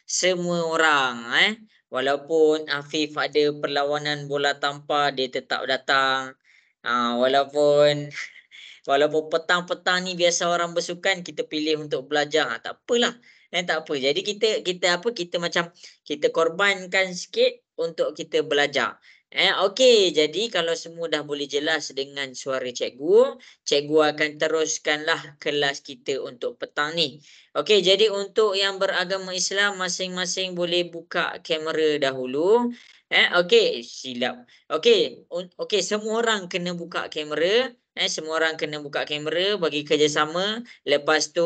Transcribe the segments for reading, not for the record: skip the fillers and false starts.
semua orang walaupun Afif ada perlawanan bola tampar dia tetap datang. Walaupun petang-petang ni biasa orang bersukan kita pilih untuk belajar. Tak apalah. Tak apa. Jadi kita macam kita korbankan sikit untuk kita belajar. Okey, jadi kalau semua dah boleh jelas dengan suara cikgu, cikgu akan teruskanlah kelas kita untuk petang ni. Okey, jadi untuk yang beragama Islam masing-masing boleh buka kamera dahulu. Okey, silap. Okey, okey semua orang kena buka kamera. Semua orang kena buka kamera bagi kerjasama. Lepas tu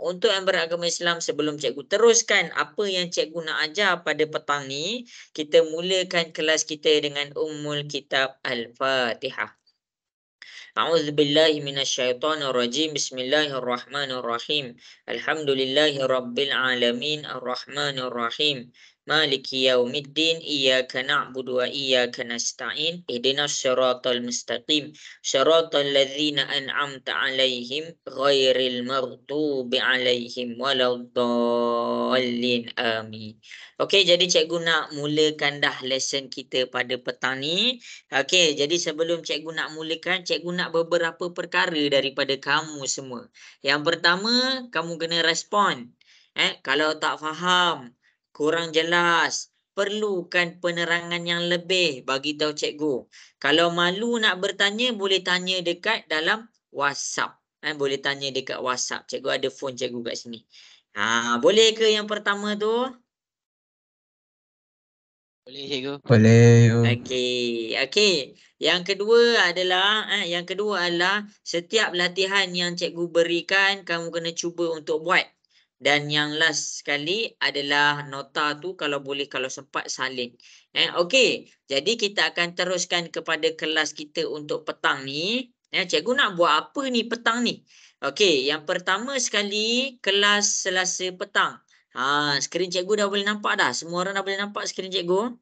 untuk yang beragama Islam sebelum cikgu teruskan apa yang cikgu nak ajar pada petang ni, kita mulakan kelas kita dengan Ummul Kitab Al-Fatihah. A'udzubillahi minasyaitonirrajim. Bismillahirrahmanirrahim. Alhamdulillahirabbil alamin arrahmanirrahim. Maliki yaumiddin. Iyyaka na'budu wa iyyaka nasta'in. Ihdinas siratal mustaqim. Siratal ladzina an'amta 'alaihim ghairil maghdubi 'alaihim waladdallin. Amin. Okey, jadi cikgu nak mulakan dah lesson kita pada petang ni. Okey, jadi sebelum cikgu nak mulakan, cikgu nak beberapa perkara daripada kamu semua. Yang pertama, kamu kena respon. Kalau tak faham, kurang jelas, perlukan penerangan yang lebih, bagi tahu cikgu. Kalau malu nak bertanya, boleh tanya dekat dalam WhatsApp. Boleh tanya dekat WhatsApp. Cikgu ada phone cikgu kat sini. Boleh ke yang pertama tu? Boleh cikgu. Boleh. Okey. Yang kedua adalah setiap latihan yang cikgu berikan kamu kena cuba untuk buat. Dan yang last sekali adalah nota tu kalau boleh kalau sempat salin. Okey. Jadi kita akan teruskan kepada kelas kita untuk petang ni. Cikgu nak buat apa ni petang ni? Okey, yang pertama sekali kelas Selasa petang. Skrin cikgu dah boleh nampak dah? Semua orang dah boleh nampak skrin cikgu?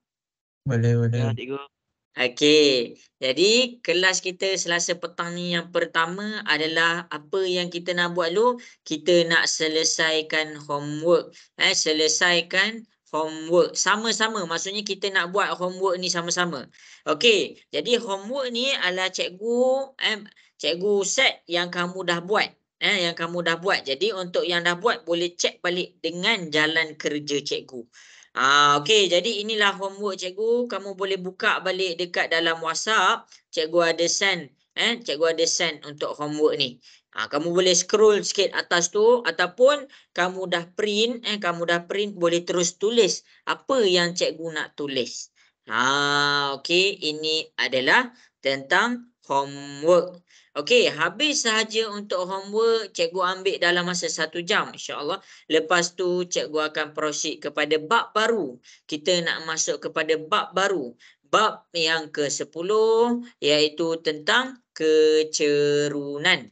Boleh. Ya cikgu. Okey, jadi kelas kita Selasa petang ni yang pertama adalah apa yang kita nak buat dulu, kita nak selesaikan homework. Selesaikan homework sama-sama, maksudnya kita nak buat homework ni sama-sama. Okey, jadi homework ni adalah cikgu set yang kamu dah buat. Yang kamu dah buat. Jadi untuk yang dah buat boleh cek balik dengan jalan kerja cikgu. Okey, jadi inilah homework cikgu. Kamu boleh buka balik dekat dalam WhatsApp. Cikgu ada send. Cikgu ada send untuk homework ni. Kamu boleh scroll sikit atas tu ataupun kamu dah print, boleh terus tulis apa yang cikgu nak tulis. Okey, ini adalah tentang homework. Okey, habis sahaja untuk homework, cikgu ambil dalam masa 1 jam insya-Allah. Lepas tu cikgu akan proceed kepada bab baru. Kita nak masuk kepada bab baru. Bab yang ke-10 iaitu tentang kecerunan.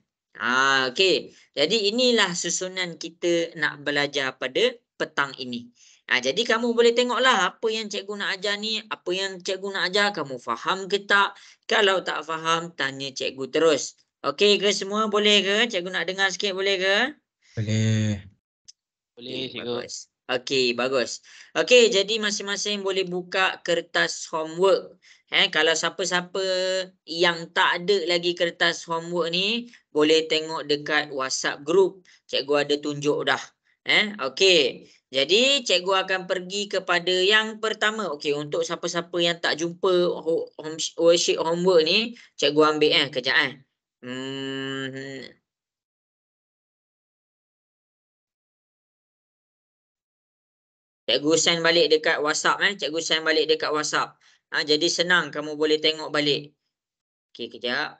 Okey. Jadi inilah susunan kita nak belajar pada petang ini. Jadi kamu boleh tengoklah apa yang cikgu nak ajar ni, apa yang cikgu nak ajar kamu faham ke tak? Kalau tak faham, tanya cikgu terus. Okey ke semua? Boleh ke? Cikgu nak dengar sikit boleh ke? Boleh. Boleh cikgu. Bagus. Okey, bagus. Okey, jadi masing-masing boleh buka kertas homework. Kalau siapa-siapa yang tak ada lagi kertas homework ni, boleh tengok dekat WhatsApp group. Cikgu ada tunjuk dah. Okey. Jadi cikgu akan pergi kepada yang pertama. Okey, untuk siapa-siapa yang tak jumpa worksheet homework ni, cikgu ambil kejap Cikgu send balik dekat WhatsApp. Cikgu send balik dekat WhatsApp. Jadi senang kamu boleh tengok balik. Okey, kejap.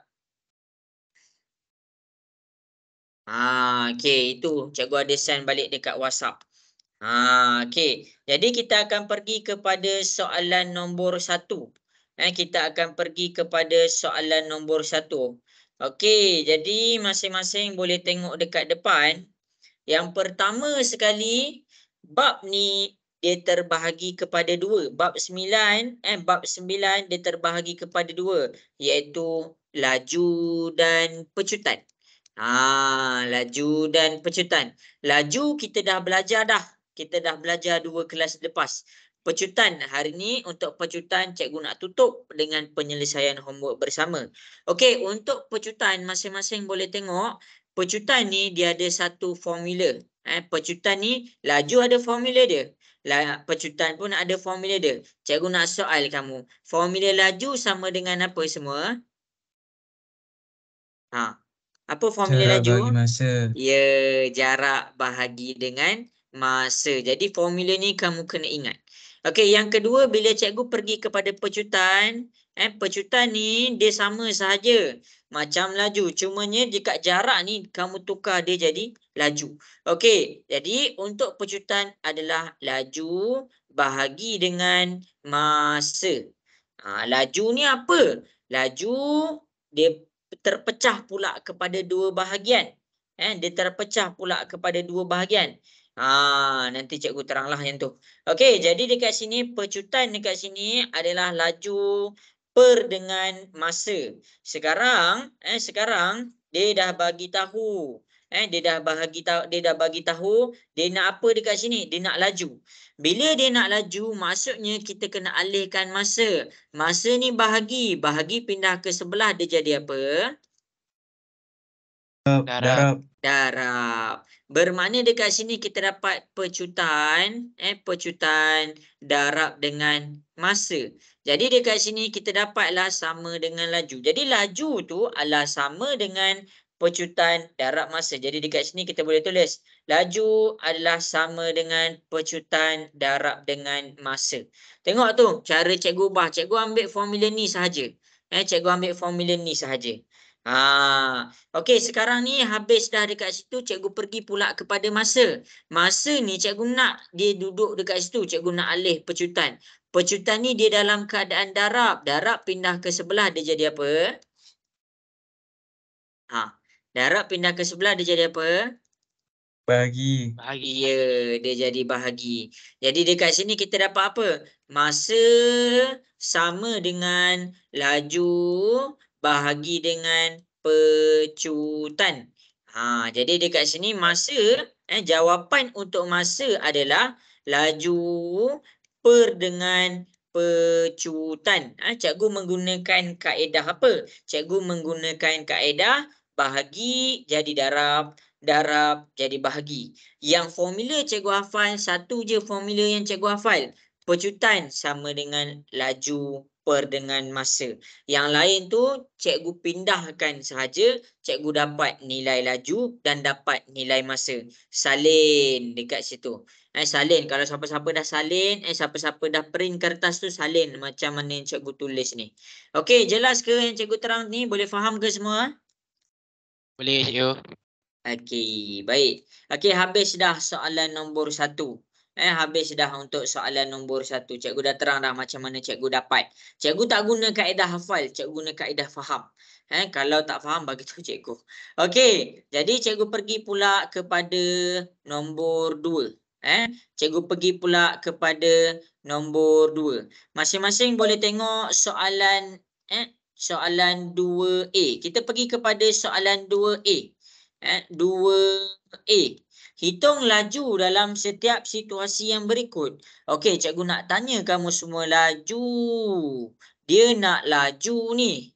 Okey, itu cikgu ada send balik dekat WhatsApp. Okey. Jadi kita akan pergi kepada soalan nombor 1. Kita akan pergi kepada soalan nombor 1. Okey, jadi masing-masing boleh tengok dekat depan. Yang pertama sekali, bab ni dia terbahagi kepada 2. Bab 9 dia terbahagi kepada 2, iaitu laju dan pecutan. Laju dan pecutan. Laju kita dah belajar dah. kita dah belajar 2 kelas lepas. Pecutan hari ni, untuk pecutan cikgu nak tutup dengan penyelesaian homework bersama. Okey, untuk pecutan masing-masing boleh tengok, pecutan ni dia ada satu formula. Pecutan ni laju ada formula dia. Pecutan pun ada formula dia. Cikgu nak soal kamu. Formula laju sama dengan apa semua? Apa formula Jarak laju? bagi masa. Ya, jarak bahagi dengan masa. Jadi formula ni kamu kena ingat. Okey, yang kedua, bila cikgu pergi kepada pecutan, pecutan ni dia sama sahaja macam laju. Cumanya dekat jarak ni kamu tukar dia jadi laju. Okey, jadi untuk pecutan adalah laju bahagi dengan masa. Laju ni apa? Laju dia terpecah pula kepada dua bahagian. Dia terpecah pula kepada dua bahagian. Nanti cikgu teranglah yang tu. Okey, jadi dekat sini pecutan dekat sini adalah laju per dengan masa. Sekarang dia dah bagi tahu. Dia dah bagi tahu dia nak apa dekat sini? Dia nak laju. Bila dia nak laju, maksudnya kita kena alihkan masa. Masa ni bahagi pindah ke sebelah, dia jadi apa? Darab. Darab. Bermakna dekat sini kita dapat pecutan, pecutan darab dengan masa. Jadi dekat sini kita dapatlah sama dengan laju. Jadi laju tu adalah sama dengan pecutan darab masa. Jadi dekat sini kita boleh tulis laju adalah sama dengan pecutan darab dengan masa. Tengok tu cara cikgu ubah. Cikgu ambil formula ni sahaja. Cikgu ambil formula ni sahaja. Okey, sekarang ni habis dah dekat situ, cikgu pergi pula kepada masa. Masa ni cikgu nak dia duduk dekat situ, cikgu nak alih pecutan. Pecutan ni dia dalam keadaan darab. Darab pindah ke sebelah, dia jadi apa? Darab pindah ke sebelah, dia jadi apa? Bahagi. Ya, dia jadi bahagi. Jadi dekat sini kita dapat apa? Masa sama dengan laju bahagi dengan pecutan. Jadi dekat sini masa, jawapan untuk masa adalah laju per dengan pecutan. Cikgu menggunakan kaedah apa? Cikgu menggunakan kaedah bahagi jadi darab, darab jadi bahagi. Yang formula cikgu hafal, satu je formula yang cikgu hafal. Pecutan sama dengan laju per dengan masa. Yang lain tu cikgu pindahkan sahaja, cikgu dapat nilai laju dan dapat nilai masa. Salin dekat situ. Salin, kalau siapa-siapa dah salin, siapa-siapa dah print kertas tu, salin macam mana yang cikgu tulis ni. Okey, jelas ke yang cikgu terang ni? Boleh faham ke semua? Boleh cikgu. Okey, baik. Okey, habis dah soalan nombor 1. Habis dah untuk soalan nombor 1. Cikgu dah terang dah macam mana cikgu dapat. Cikgu tak guna kaedah hafal, cikgu guna kaedah faham. Kalau tak faham, bagi tahu cikgu. Okey, jadi cikgu pergi pula kepada nombor 2. Cikgu pergi pula kepada nombor 2. Masing-masing boleh tengok soalan soalan 2A. Kita pergi kepada soalan 2A. 2A. Hitung laju dalam setiap situasi yang berikut. Okey, cikgu nak tanya kamu semua laju. Dia nak laju ni.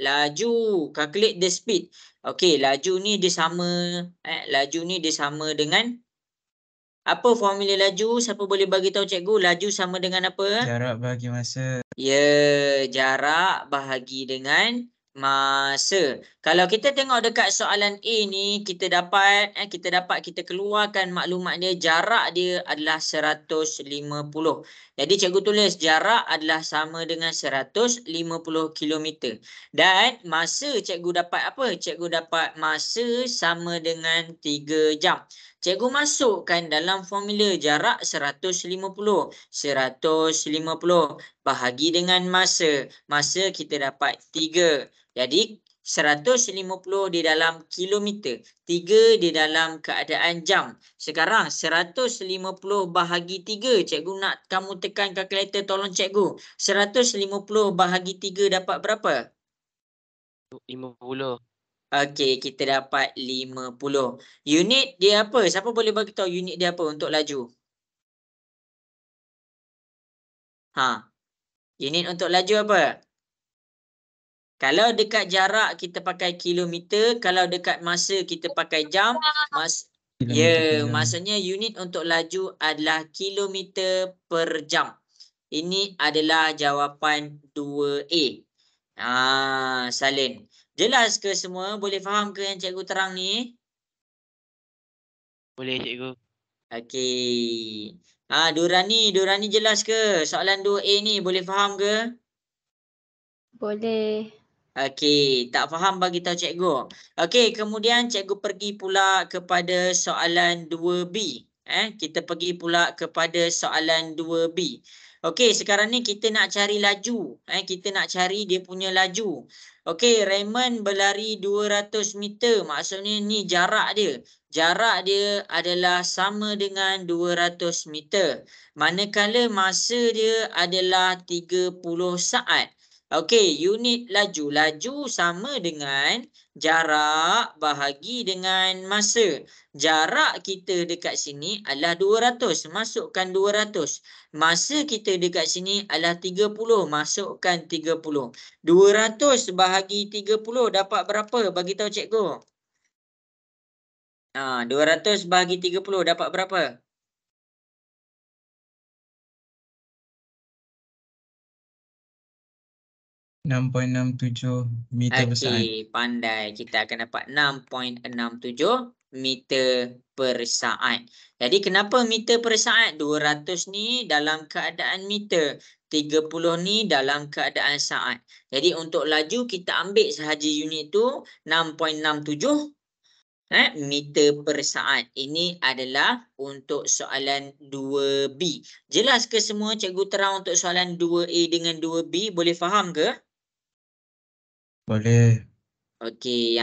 Laju. Calculate the speed. Okey, laju ni dia sama. Laju ni dia sama dengan apa formula laju? Siapa boleh bagi tahu cikgu? Laju sama dengan apa? Jarak bagi masa. Ya, jarak bahagi dengan masa. Kalau kita tengok dekat soalan A ni, kita keluarkan maklumat dia, jarak dia adalah 150. Jadi cikgu tulis jarak adalah sama dengan 150 km. Dan masa cikgu dapat apa? Cikgu dapat masa sama dengan 3 jam. Cikgu masukkan dalam formula jarak 150. 150 bahagi dengan masa. Masa kita dapat 3. Jadi 150 di dalam kilometer, 3 di dalam keadaan jam. Sekarang 150 bahagi 3. Cikgu nak kamu tekan kalkulator, tolong cikgu. 150 bahagi 3 dapat berapa? 50. Okey, kita dapat 50. Unit dia apa? Siapa boleh bagi tahu unit dia apa untuk laju? Unit untuk laju apa? Kalau dekat jarak kita pakai kilometer, kalau dekat masa kita pakai jam. Kilometer per jam. Maksudnya unit untuk laju adalah kilometer per jam. Ini adalah jawapan 2A. Salin. Jelas ke semua? Boleh faham ke yang cikgu terang ni? Boleh cikgu. Okey. Durani jelas ke? Soalan 2A ni boleh faham ke? Boleh. Okey, tak faham bagi tahu cikgu. Okey, kemudian cikgu pergi pula kepada soalan 2B. Kita pergi pula kepada soalan 2B. Okey, sekarang ni kita nak cari laju. Kita nak cari dia punya laju. Okey, Raymond berlari 200 meter. Maksudnya ni jarak dia. Jarak dia adalah sama dengan 200 meter. Manakala masa dia adalah 30 saat. Okey, unit laju. Laju sama dengan jarak bahagi dengan masa. Jarak kita dekat sini adalah 200. Masukkan 200. Masa kita dekat sini adalah 30. Masukkan 30. 200 bahagi 30 dapat berapa? Bagi tahu cikgu. 200 bahagi 30 dapat berapa? 6.67 meter per saat. Okey, pandai. Kita akan dapat 6.67 meter per saat. Jadi kenapa meter per saat? 200 ni dalam keadaan meter. 30 ni dalam keadaan saat. Jadi untuk laju kita ambil sahaja unit tu 6.67 meter per saat. Ini adalah untuk soalan 2B. Jelas ke semua cikgu terang untuk soalan 2A dengan 2B? Boleh faham ke? Boleh. Okey,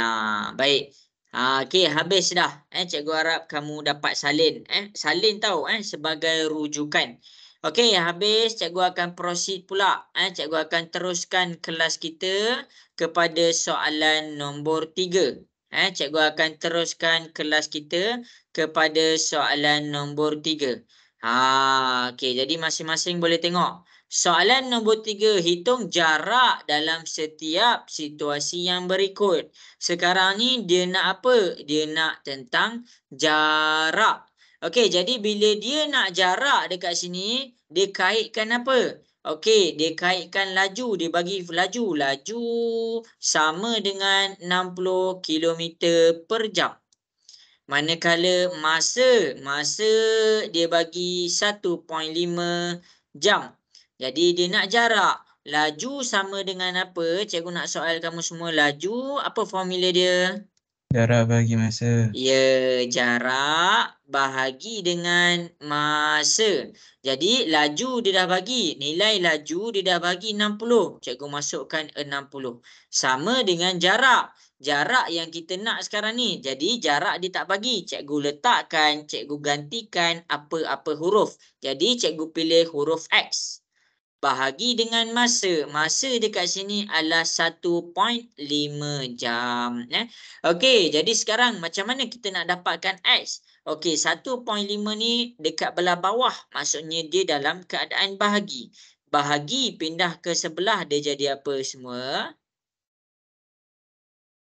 baik. Okey, habis dah. Cikgu harap kamu dapat salin. Salin tahu sebagai rujukan. Okey, habis cikgu akan proceed pula. Cikgu akan teruskan kelas kita kepada soalan nombor 3. Cikgu akan teruskan kelas kita kepada soalan nombor 3. Okey, jadi masing-masing boleh tengok. Soalan nombor 3, hitung jarak dalam setiap situasi yang berikut. Sekarang ni dia nak apa? Dia nak tentang jarak. Okey, jadi bila dia nak jarak dekat sini, dia kaitkan apa? Okey, dia kaitkan laju. Dia bagi laju. Laju sama dengan 60 km per jam. Manakala masa dia bagi 1.5 jam. Jadi dia nak jarak. Laju sama dengan apa? Cikgu nak soal kamu semua. Laju, apa formula dia? Jarak bahagi masa. Ya, jarak bahagi dengan masa. Jadi laju dia dah bagi. Nilai laju dia dah bagi 60. Cikgu masukkan 60. Sama dengan jarak. Jarak yang kita nak sekarang ni. Jadi jarak dia tak bagi. Cikgu letakkan, cikgu gantikan apa-apa huruf. Jadi cikgu pilih huruf X. Bahagi dengan masa. Masa dekat sini adalah 1.5 jam. Okey, jadi sekarang macam mana kita nak dapatkan X? Okey, 1.5 ni dekat belah bawah. Maksudnya dia dalam keadaan bahagi. Bahagi pindah ke sebelah dia jadi apa semua?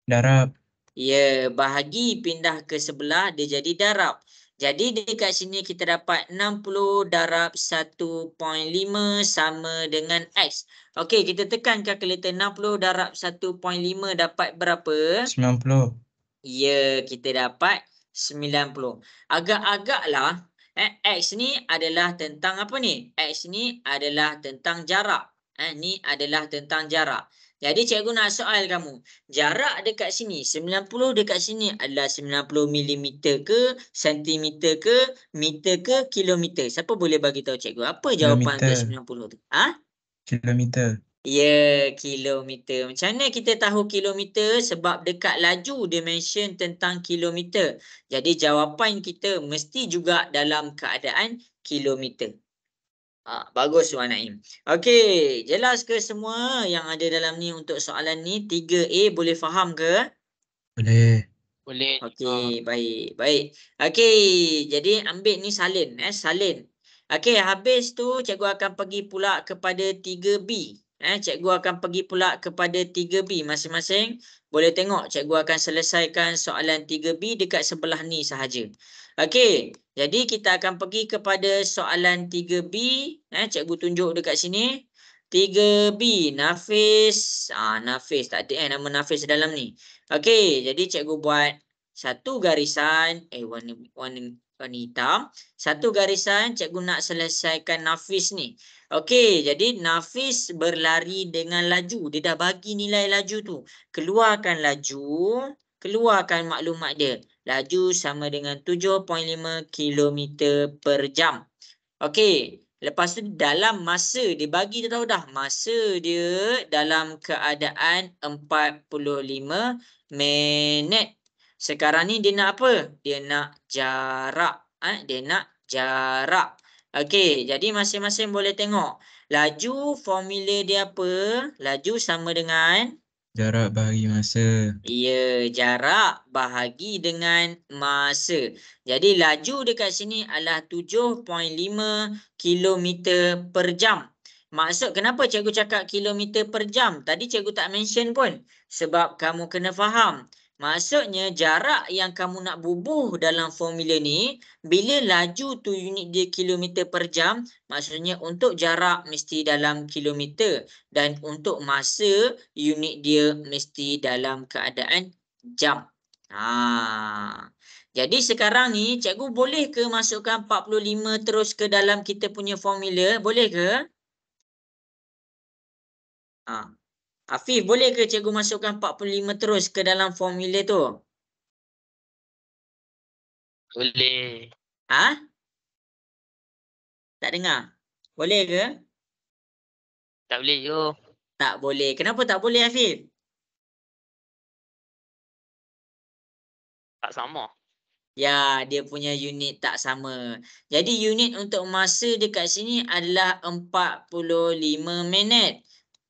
Darab. Ya, bahagi pindah ke sebelah dia jadi darab. Jadi dekat sini kita dapat 60 darab 1.5 sama dengan X. Okey, kita tekan kalkulator. 60 darab 1.5 dapat berapa? 90. Ya, kita dapat 90. Agak-agaklah X ni adalah tentang apa ni? X ni adalah tentang jarak. Ni adalah tentang jarak. Jadi cikgu nak soal kamu. Jarak dekat sini, 90 dekat sini adalah 90 milimeter ke, sentimeter ke, meter ke, kilometer? Siapa boleh bagi tahu cikgu? Apa jawapan untuk 90 tu? Kilometer. Ya, kilometer. Macam mana kita tahu kilometer? Sebab dekat laju dia mention tentang kilometer. Jadi jawapan kita mesti juga dalam keadaan kilometer. Bagus Wan Naim. Okey, jelas ke semua yang ada dalam ni untuk soalan ni? 3A boleh faham ke? Boleh. Boleh. Okey, baik. Okey, jadi ambil ni salin. Salin. Okey, habis tu cikgu akan pergi pula kepada 3B. Cikgu akan pergi pula kepada 3B masing-masing. Boleh tengok cikgu akan selesaikan soalan 3B dekat sebelah ni sahaja. Okey, jadi kita akan pergi kepada soalan 3B. Cikgu tunjuk dekat sini. 3B, Nafis. Nafis, tak ada nama Nafis dalam ni. Okey, jadi cikgu buat satu garisan, warna hitam. Satu garisan, cikgu nak selesaikan Nafis ni. Okey, jadi Nafis berlari dengan laju. Dia dah bagi nilai laju tu. Keluarkan laju, keluarkan maklumat dia. Laju sama dengan 7.5 km per jam. Okey, lepas tu dalam masa, dia bagi dia tahu dah. Masa dia dalam keadaan 45 minit. Sekarang ni dia nak apa? Dia nak jarak. Dia nak jarak. Okey, jadi masing-masing boleh tengok. Laju formula dia apa? Laju sama dengan Jarak bahagi masa. ya, jarak bahagi dengan masa. Jadi laju dekat sini adalah 7.5 km per jam. Maksud kenapa cikgu cakap kilometer per jam? Tadi cikgu tak mention pun. Sebab kamu kena faham. Maksudnya jarak yang kamu nak bubuh dalam formula ni, bila laju tu unit dia kilometer per jam, maksudnya untuk jarak mesti dalam kilometer. Dan untuk masa, unit dia mesti dalam keadaan jam. Jadi sekarang ni, cikgu boleh ke masukkan 45 terus ke dalam kita punya formula? Boleh ke? Afif, boleh ke cikgu masukkan 45 terus ke dalam formula tu? Boleh. Tak dengar? Boleh ke? Tak boleh yo. Tak boleh. Kenapa tak boleh, Afif? Tak sama. Ya, dia punya unit tak sama. Jadi unit untuk masa dekat sini adalah 45 minit.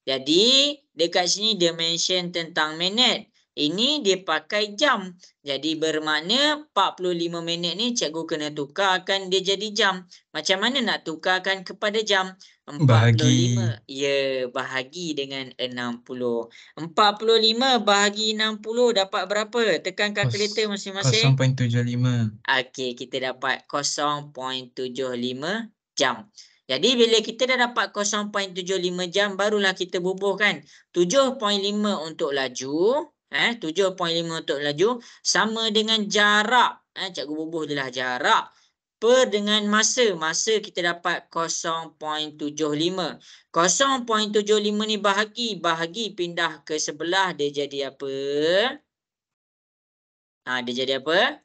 Jadi dekat sini dia mention tentang minit. Ini dia pakai jam. Jadi bermakna 45 minit ni cikgu kena tukarkan dia jadi jam. Macam mana nak tukarkan kepada jam? 45. Bahagi. Ya, bahagi dengan 60. 45 bahagi 60 dapat berapa? Tekan kalkulator masing-masing. 0.75. Okey, kita dapat 0.75 jam. Jadi bila kita dah dapat 0.75 jam, barulah kita bubuhkan 7.5 untuk laju. 7.5 untuk laju sama dengan jarak. Cikgu bubuh je lah jarak. Per dengan masa. Masa kita dapat 0.75. 0.75 ni bahagi. Bahagi pindah ke sebelah. Dia jadi apa? Dia jadi apa?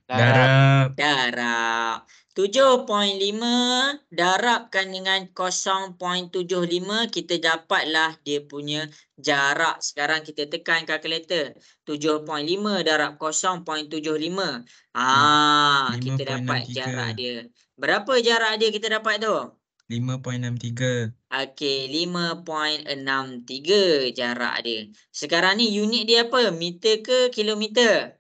Darab. Darab. 7.5 darabkan dengan 0.75, kita dapatlah dia punya jarak. Sekarang kita tekan kalkulator. 7.5 darab 0.75. Kita dapat 5.63. jarak dia. Berapa jarak dia kita dapat tu? 5.63. Okey, 5.63 jarak dia. Sekarang ni unit dia apa? Meter ke kilometer?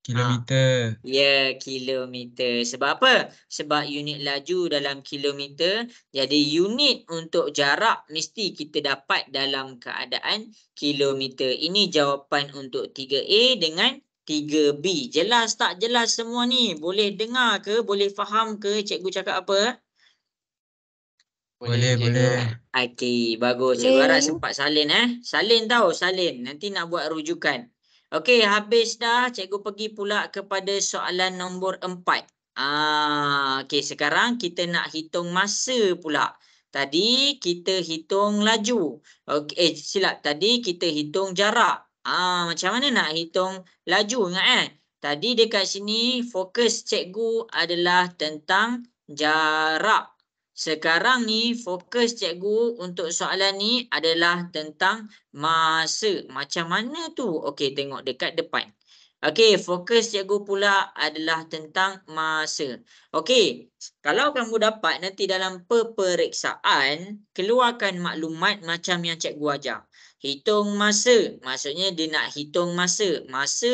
Kilometer. Ya, kilometer. Sebab apa? Sebab unit laju dalam kilometer. Jadi unit untuk jarak mesti kita dapat dalam keadaan kilometer. Ini jawapan untuk 3A dengan 3B. Jelas tak jelas semua ni? Boleh dengar ke? Boleh faham ke cikgu cakap apa? Boleh, cikgu. boleh. Okey, bagus. Cikgu harap sempat salin Salin tau, salin. Nanti nak buat rujukan. Okey, habis dah. Cikgu pergi pula kepada soalan nombor 4. Okey, sekarang kita nak hitung masa pula. Tadi kita hitung laju. Okey, silap. Tadi kita hitung jarak. Macam mana nak hitung laju? Ingat Tadi dekat sini fokus cikgu adalah tentang jarak. Sekarang ni fokus cikgu untuk soalan ni adalah tentang masa. Macam mana tu? Okey, tengok dekat depan. Okey, fokus cikgu pula adalah tentang masa. Okey, kalau kamu dapat nanti dalam peperiksaan, keluarkan maklumat macam yang cikgu ajar. Hitung masa. Maksudnya dia nak hitung masa. Masa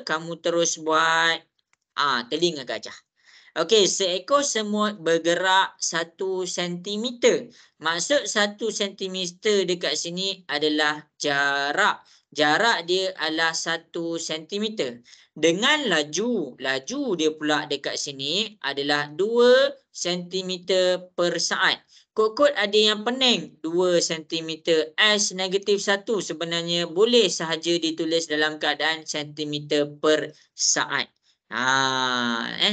kamu terus buat telinga gajah. Okey, seekor semut bergerak 1 sentimeter. Maksud 1 sentimeter dekat sini adalah jarak. Jarak dia adalah 1 sentimeter. Dengan laju dia pula dekat sini adalah 2 sentimeter per saat. Kod-kod ada yang pening 2 sentimeter S -1 sebenarnya boleh sahaja ditulis dalam keadaan sentimeter per saat.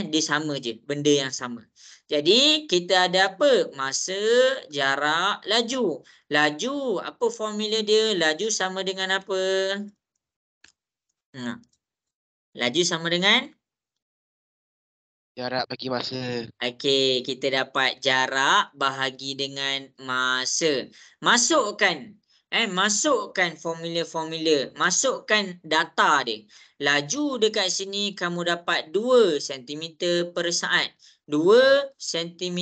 Dia sama je, benda yang sama. Jadi kita ada apa? Masa, jarak, laju. Laju, apa formula dia? Laju sama dengan apa? Laju sama dengan? Jarak bagi masa. Okey, kita dapat jarak bahagi dengan masa. Masukkan formula-formula. Masukkan data dia. Laju dekat sini kamu dapat 2 cm per saat. 2 cm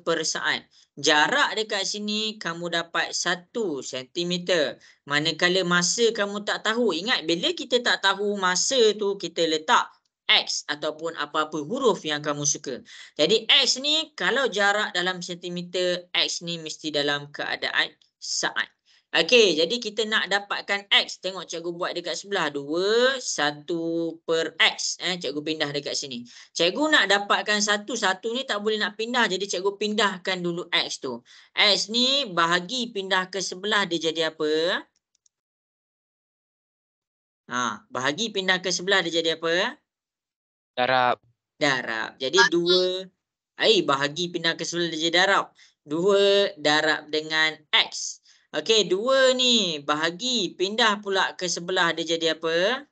per saat. Jarak dekat sini kamu dapat 1 cm. Manakala masa kamu tak tahu. Ingat, bila kita tak tahu masa tu, kita letak X ataupun apa-apa huruf yang kamu suka. Jadi X ni kalau jarak dalam sentimeter, X ni mesti dalam keadaan saat. Okey, jadi kita nak dapatkan X. Tengok cikgu buat dekat sebelah. 2, 1 per X. Cikgu pindah dekat sini. Cikgu nak dapatkan 1 ni tak boleh nak pindah. Jadi cikgu pindahkan dulu X tu. X ni bahagi pindah ke sebelah dia jadi apa? Bahagi pindah ke sebelah dia jadi apa? Darab. Jadi 2 bahagi pindah ke sebelah dia jadi darab. 2 darab dengan X. Okey, 2 ni bahagi pindah pula ke sebelah dia jadi apa?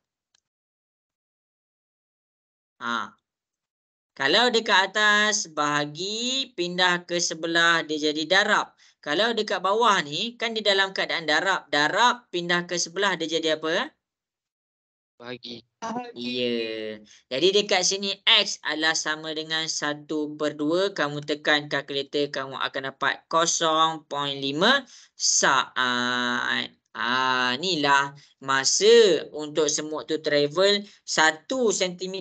Kalau dekat atas bahagi pindah ke sebelah dia jadi darab. Kalau dekat bawah ni kan di dalam keadaan darab. Darab pindah ke sebelah dia jadi apa? Bahagi. Ya. Jadi dekat sini X adalah sama dengan 1/2. Kamu tekan kalkulator, kamu akan dapat 0.5 saat. Inilah masa untuk semut tu travel 1 cm.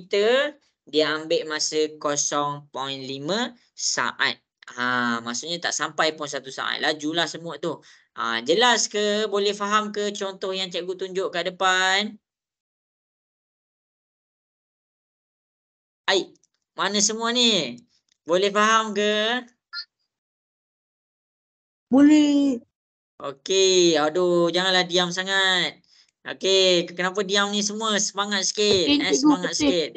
Dia ambil masa 0.5 saat. Maksudnya tak sampai pun 1 saat. Lajulah semut tu. Jelas ke? Boleh faham ke contoh yang cikgu tunjuk kat depan? Mana semua ni? Boleh faham ke? Boleh. Okey, aduh, janganlah diam sangat. Okey, kenapa diam ni semua? Semangat sikit. Semangat sikit.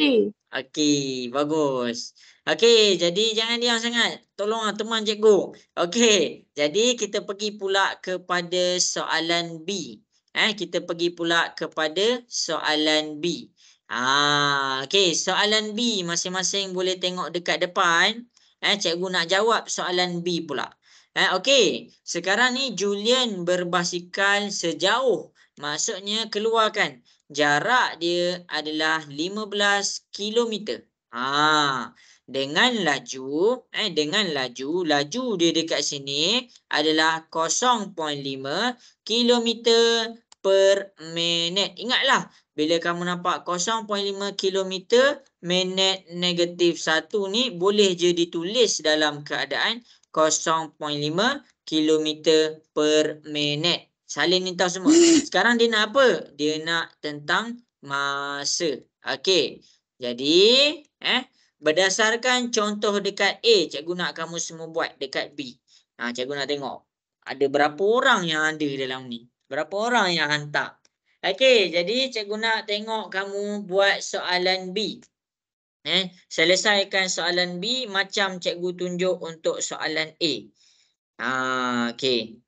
Okey, bagus. Okey, jadi jangan diam sangat. Tolonglah teman cikgu. Okey, jadi kita pergi pula kepada soalan B. Kita pergi pula kepada soalan B. Okey, soalan B masing-masing boleh tengok dekat depan. Cikgu nak jawab soalan B pula. Okey, sekarang ni Julian berbasikal sejauh. Maksudnya keluarkan. Jarak dia adalah 15 km. Dengan laju dia dekat sini adalah 0.5 km per minit. Ingatlah, bila kamu nampak 0.5 km minit -1 ni boleh je ditulis dalam keadaan 0.5 km per minit. Salin ni tahu semua. Sekarang dia nak apa? Dia nak tentang masa. Okey. Jadi, berdasarkan contoh dekat A, cikgu nak kamu semua buat dekat B. Cikgu nak tengok. Ada berapa orang yang ada dalam ni? Berapa orang yang hantar? Okey, jadi cikgu nak tengok kamu buat soalan B. Selesaikan soalan B macam cikgu tunjuk untuk soalan A. Okey.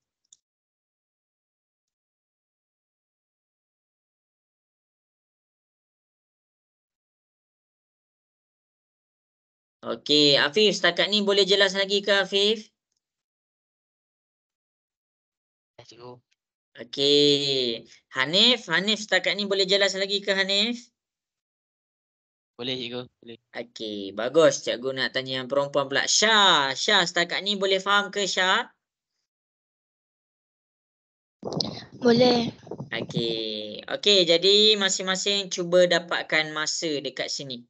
Okey, Afif, setakat ni boleh jelas lagi ke Afif? Ya, cikgu. Okey. Hanif setakat ni boleh jelas lagi ke Hanif? Boleh, cikgu. Boleh. Okey, bagus. Cikgu nak tanya yang perempuan pula. Syah, setakat ni boleh faham ke Syah? Boleh. Okey, jadi masing-masing cuba dapatkan masa dekat sini.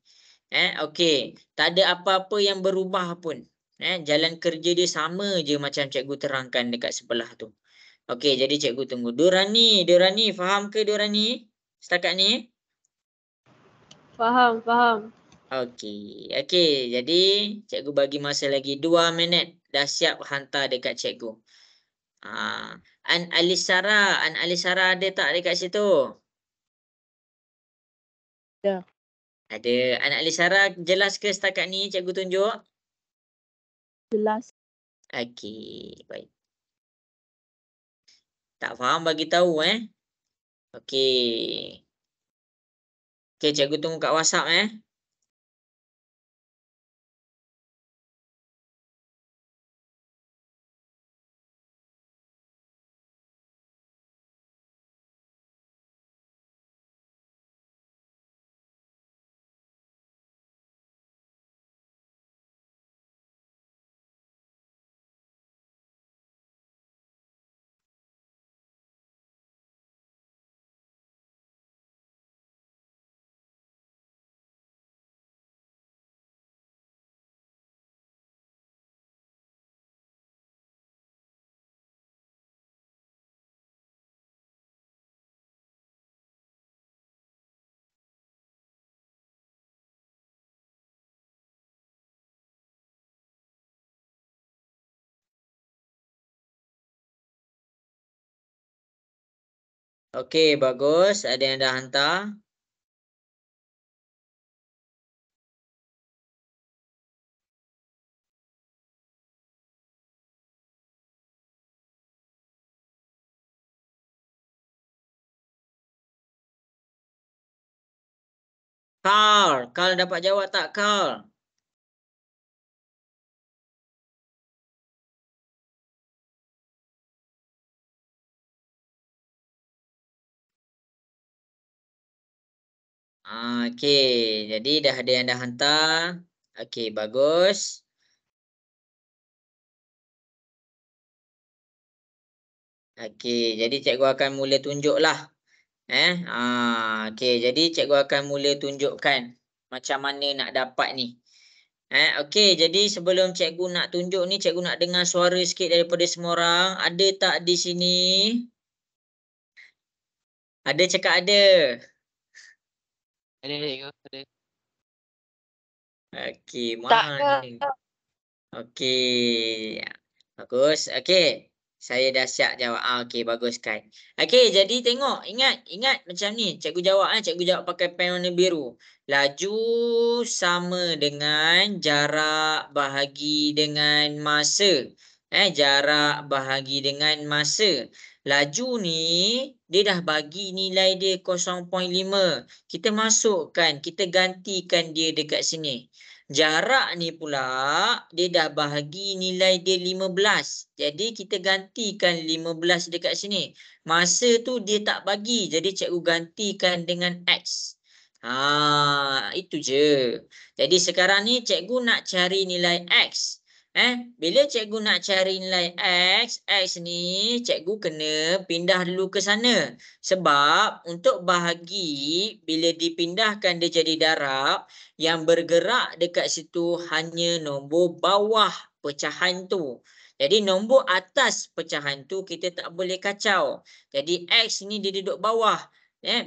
Okey. Tak ada apa-apa yang berubah pun. Jalan kerja dia sama je macam cikgu terangkan dekat sebelah tu. Okey, jadi cikgu tunggu. Dorani, faham ke Dorani? Setakat ni? Faham, faham. Okey. Okey, jadi cikgu bagi masa lagi 2 minit. Dah siap hantar dekat cikgu. An Alisara ada tak dekat situ? Ada. Ada. An Alisara jelas ke setakat ni cikgu tunjuk? Jelas. Okey, baik. Tak faham bagi tahu Okey. Okey, cikgu tunggu kat WhatsApp Okey, bagus. Ada yang dah hantar. Carl dapat jawab tak Carl? Okey, jadi dah ada yang dah hantar. Okey, bagus. Okey, jadi cikgu akan mula tunjuklah. Okey, jadi cikgu akan mula tunjukkan macam mana nak dapat ni. Okey, jadi sebelum cikgu nak tunjuk ni, cikgu nak dengar suara sikit daripada semua orang. Ada tak di sini? Ada cakap ada. Ada cikgu, ada. Okey, Tak mana? Okey. Bagus. Okey. Saya dah siap jawab. Okey, bagus kan. Okey, jadi tengok. Ingat macam ni. Cikgu jawab cikgu jawab pakai pen warna biru. Laju sama dengan jarak bahagi dengan masa. Jarak bahagi dengan masa. Laju ni dia dah bagi nilai dia 0.5. Kita masukkan, kita gantikan dia dekat sini. Jarak ni pula dia dah bahagi nilai dia 15. Jadi kita gantikan 15 dekat sini. Masa tu dia tak bagi. Jadi cikgu gantikan dengan X. Itu je. Jadi sekarang ni cikgu nak cari nilai X. Bila cikgu nak cari nilai X, X ni cikgu kena pindah dulu ke sana. Sebab untuk bahagi, bila dipindahkan dia jadi darab, yang bergerak dekat situ hanya nombor bawah pecahan tu. Jadi nombor atas pecahan tu kita tak boleh kacau. Jadi X ni dia duduk bawah.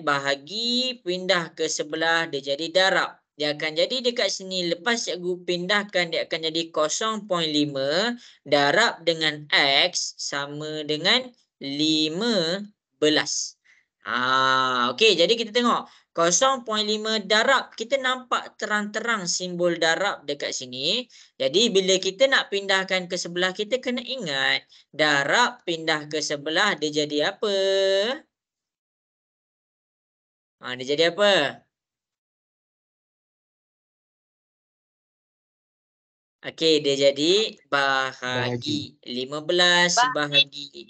Bahagi pindah ke sebelah dia jadi darab. Dia akan jadi dekat sini. Lepas cikgu pindahkan dia akan jadi 0.5 darab dengan X sama dengan 15. Okey, jadi kita tengok 0.5 darab. Kita nampak terang-terang simbol darab dekat sini. Jadi bila kita nak pindahkan ke sebelah, kita kena ingat darab pindah ke sebelah dia jadi apa? Dia jadi apa? Okey, dia jadi bahagi 15 bahagi.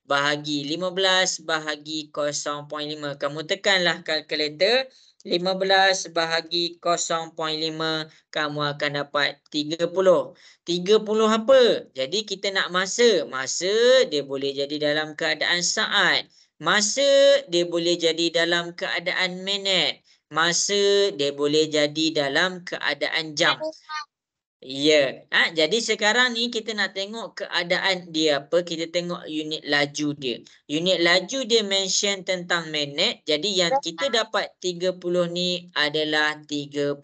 Bahagi 15 bahagi 0.5. Kamu tekanlah kalkulator. 15 bahagi 0.5, kamu akan dapat 30. 30 apa? Jadi kita nak masa. Masa dia boleh jadi dalam keadaan saat. Masa dia boleh jadi dalam keadaan minit. masa, dia boleh jadi dalam keadaan jam. Ya, jadi sekarang ni kita nak tengok keadaan dia apa? Kita tengok unit laju dia. Unit laju dia mention tentang minit. Jadi yang kita dapat 30 ni adalah 30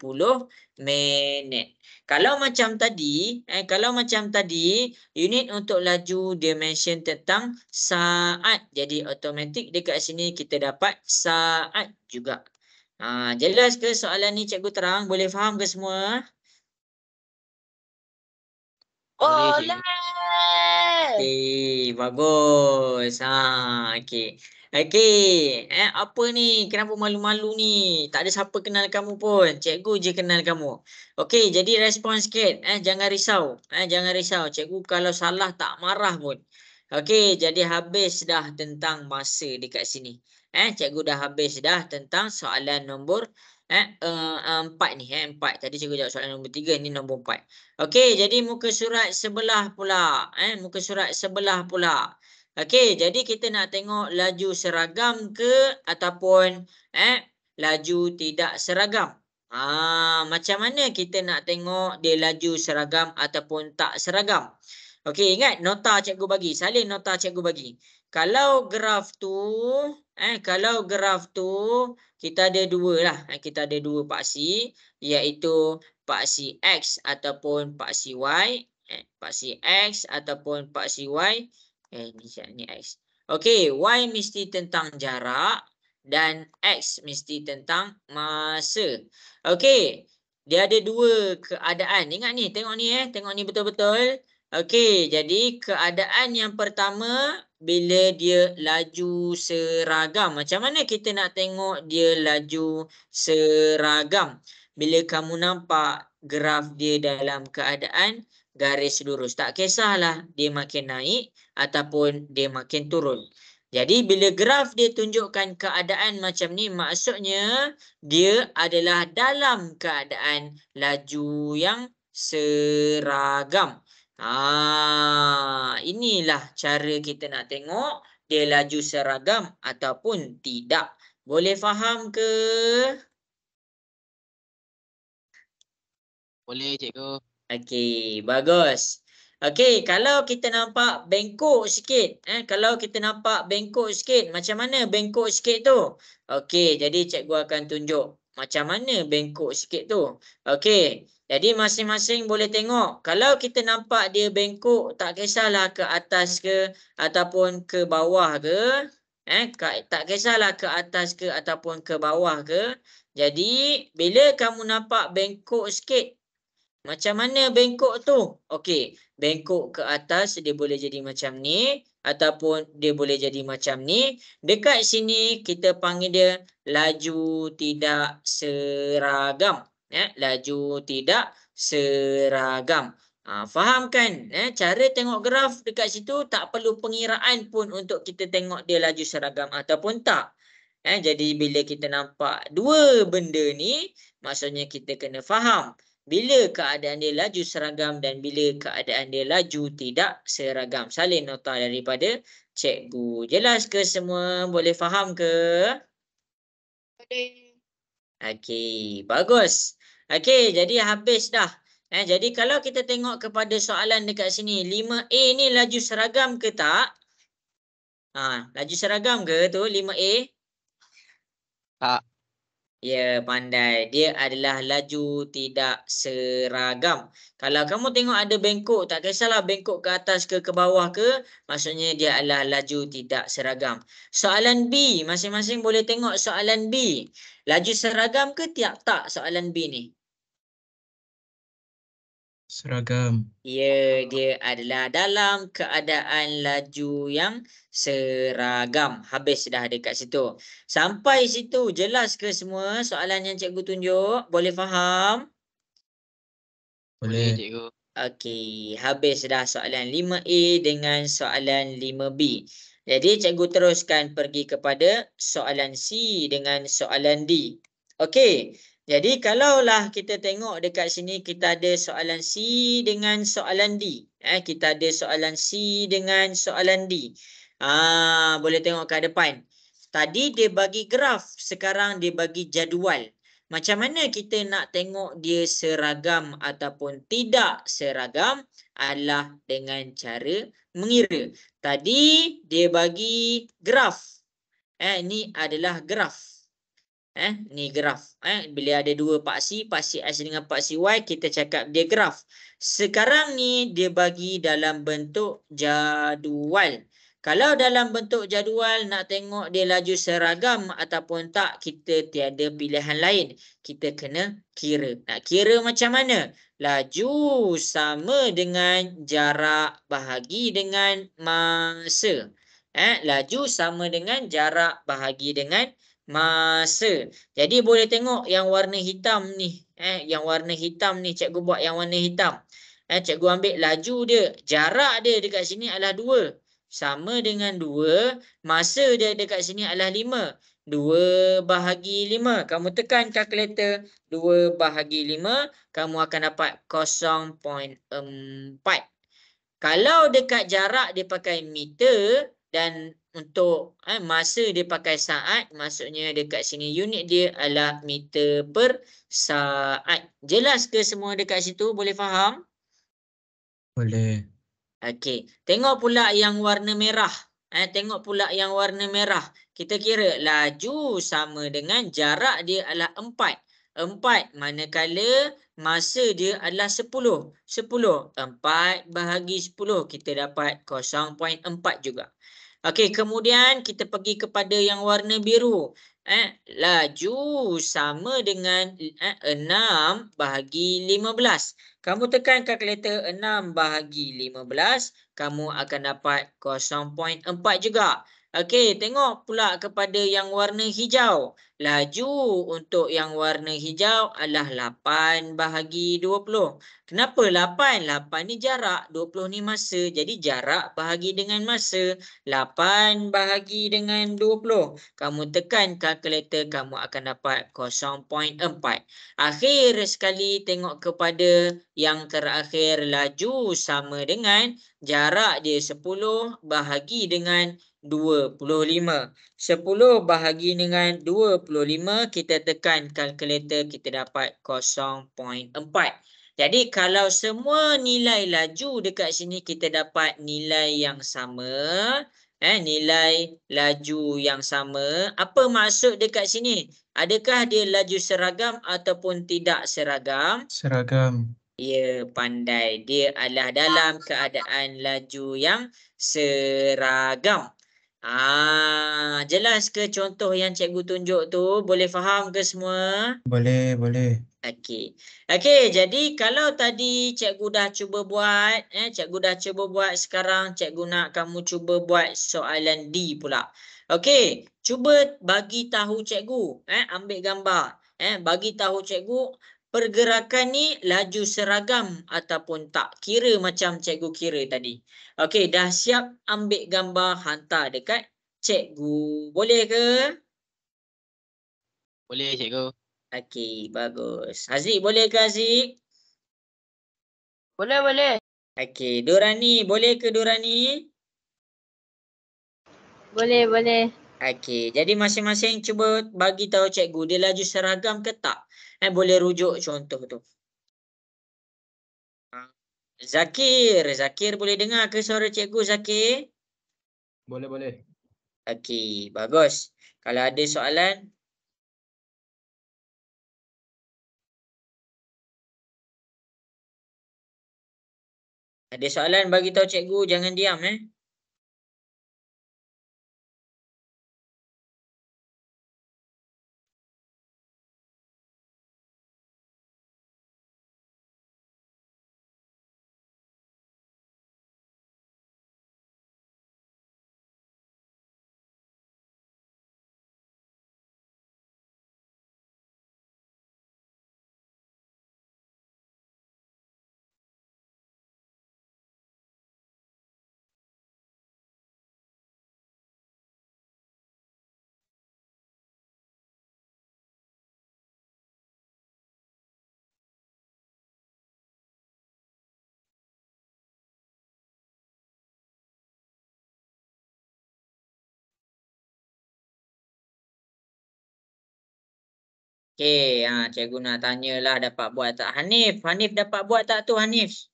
minit. Kalau macam tadi, unit untuk laju dia mention tentang saat. Jadi automatik dekat sini kita dapat saat juga. Jelas ke soalan ni cikgu terang? Boleh faham ke semua? Boleh, cikgu. Okey, bagus. Okey. Okey, apa ni? Kenapa malu-malu ni? Tak ada siapa kenal kamu pun. Cikgu je kenal kamu. Okey, jadi respon sikit. Jangan risau. Jangan risau. Cikgu kalau salah tak marah pun. Okey, jadi habis dah tentang masa dekat sini. Cikgu dah habis dah tentang soalan nombor 4 ni. 4. Tadi cikgu jawab soalan nombor 3, ni nombor 4. Okey, jadi muka surat sebelah pula. Muka surat sebelah pula. Okey, jadi kita nak tengok laju seragam ke ataupun laju tidak seragam. Macam mana kita nak tengok dia laju seragam ataupun tak seragam? Okey, ingat nota cikgu bagi. Salin nota cikgu bagi. Kalau graf tu kita ada dua lah. Kita ada dua paksi, iaitu paksi X ataupun paksi Y. Paksi X ataupun paksi Y. Ni X. Okey, Y mesti tentang jarak dan X mesti tentang masa. Okey, dia ada dua keadaan. Ingat ni, tengok ni tengok ni betul-betul. Okey, jadi keadaan yang pertama bila dia laju seragam. Macam mana kita nak tengok dia laju seragam? Bila kamu nampak graf dia dalam keadaan garis lurus. Tak kisahlah dia makin naik ataupun dia makin turun. Jadi bila graf dia tunjukkan keadaan macam ni, maksudnya dia adalah dalam keadaan laju yang seragam. Inilah cara kita nak tengok dia laju seragam ataupun tidak. Boleh faham ke? Boleh, cikgu. Okey, bagus. Okey, kalau kita nampak bengkok sikit. Kalau kita nampak bengkok sikit, macam mana bengkok sikit tu? Okey, jadi cikgu akan tunjuk macam mana bengkok sikit tu. Okey, jadi masing-masing boleh tengok. Kalau kita nampak dia bengkok, tak kisahlah ke atas ke ataupun ke bawah ke. Tak kisahlah ke atas ke ataupun ke bawah ke. Jadi, bila kamu nampak bengkok sikit, macam mana bengkok tu? Okey, bengkok ke atas dia boleh jadi macam ni ataupun dia boleh jadi macam ni. Dekat sini kita panggil dia laju tidak seragam. Laju tidak seragam. Faham kan? Cara tengok graf dekat situ tak perlu pengiraan pun untuk kita tengok dia laju seragam ataupun tak. Jadi bila kita nampak dua benda ni, maksudnya kita kena faham bila keadaan dia laju seragam dan bila keadaan dia laju tidak seragam. Salin nota daripada cikgu. Jelas ke semua? Boleh faham ke? Boleh. Okey, bagus. Okey, jadi habis dah. Jadi kalau kita tengok kepada soalan dekat sini, 5A ni laju seragam ke tak? Laju seragam ke tu 5A? Tak. Ya, pandai. Dia adalah laju tidak seragam. Kalau kamu tengok ada bengkok, tak kisahlah bengkok ke atas ke bawah ke, maksudnya dia adalah laju tidak seragam. Soalan B, masing-masing boleh tengok soalan B. Laju seragam ke tak soalan B ni? Seragam. Ya, dia adalah dalam keadaan laju yang seragam. Habis dah dekat situ. Sampai situ jelas ke semua soalan yang cikgu tunjuk? Boleh faham? Boleh, Boleh. cikgu. Okey, habis dah soalan 5A dengan soalan 5B. Jadi cikgu teruskan pergi kepada soalan C dengan soalan D. Okey. Jadi kalaulah kita tengok dekat sini kita ada soalan C dengan soalan D. Kita ada soalan C dengan soalan D. Boleh tengok ke depan. Tadi dia bagi graf, sekarang dia bagi jadual. Macam mana kita nak tengok dia seragam ataupun tidak seragam adalah dengan cara mengira. Tadi dia bagi graf. Ni adalah graf. Ni graf. Bila ada dua paksi X dengan paksi Y, kita cakap dia graf. Sekarang ni dia bagi dalam bentuk jadual. Kalau dalam bentuk jadual nak tengok dia laju seragam ataupun tak, kita tiada pilihan lain. Kita kena kira. Nak kira macam mana? Laju sama dengan jarak bahagi dengan masa. Laju sama dengan jarak bahagi dengan masa. Jadi boleh tengok yang warna hitam ni. Yang warna hitam ni cikgu buat yang warna hitam. Cikgu ambil laju dia. Jarak dia dekat sini adalah 2. Sama dengan 2. Masa dia dekat sini adalah 5. 2 bahagi 5. Kamu tekan kalkulator. 2 bahagi 5. Kamu akan dapat 0.4. Kalau dekat jarak dia pakai meter dan untuk masa dia pakai saat, maksudnya dekat sini unit dia adalah meter per saat. Jelas ke semua dekat situ? Boleh faham? Boleh. Okey. Tengok pula yang warna merah. Tengok pula yang warna merah. Kita kira laju sama dengan jarak dia adalah 4. 4 manakala masa dia adalah 10. 10. 4 bahagi 10. Kita dapat 0.4 juga. Okey, kemudian kita pergi kepada yang warna biru. Laju sama dengan 6 bahagi 15. Kamu tekan kalkulator 6 bahagi 15. Kamu akan dapat 0.4 juga. Okey, tengok pula kepada yang warna hijau. Laju untuk yang warna hijau adalah 8 bahagi 20. Kenapa 8? 8 ni jarak, 20 ni masa. Jadi jarak bahagi dengan masa. 8 bahagi dengan 20. Kamu tekan kalkulator, kamu akan dapat 0.4. Akhir sekali tengok kepada yang terakhir, laju sama dengan jarak dia 10 bahagi dengan 25. 10 bahagi dengan 25, kita tekan kalkulator, kita dapat 0.4. Jadi kalau semua nilai laju dekat sini kita dapat nilai yang sama, nilai laju yang sama. Apa maksud dekat sini? Adakah dia laju seragam ataupun tidak seragam? Seragam. Ya, pandai. Dia adalah dalam keadaan laju yang seragam. Jelas ke contoh yang cikgu tunjuk tu? Boleh faham ke semua? Boleh, boleh. Okey. Okey, jadi kalau tadi cikgu dah cuba buat, sekarang cikgu nak kamu cuba buat soalan D pula. Okey, cuba bagi tahu cikgu, ambil gambar, bagi tahu cikgu pergerakan ni laju seragam ataupun tak. Kira macam cikgu kira tadi. Okey, dah siap ambil gambar, hantar dekat cikgu. Boleh ke? Boleh cikgu. Okey, bagus. Haziq, boleh ke Haziq? Boleh, boleh. Okey, Dorani, boleh ke Dorani? Boleh, boleh. Okey, jadi masing-masing cuba bagi tahu cikgu dia laju seragam ke tak? Boleh rujuk contoh tu. Zakir boleh dengar ke suara cikgu Zakir? Boleh, boleh. Okey, bagus. Kalau ada soalan, bagi tahu cikgu, jangan diam Okey, cikgu nak tanyalah dapat buat tak Hanif? Hanif dapat buat tak tu Hanif?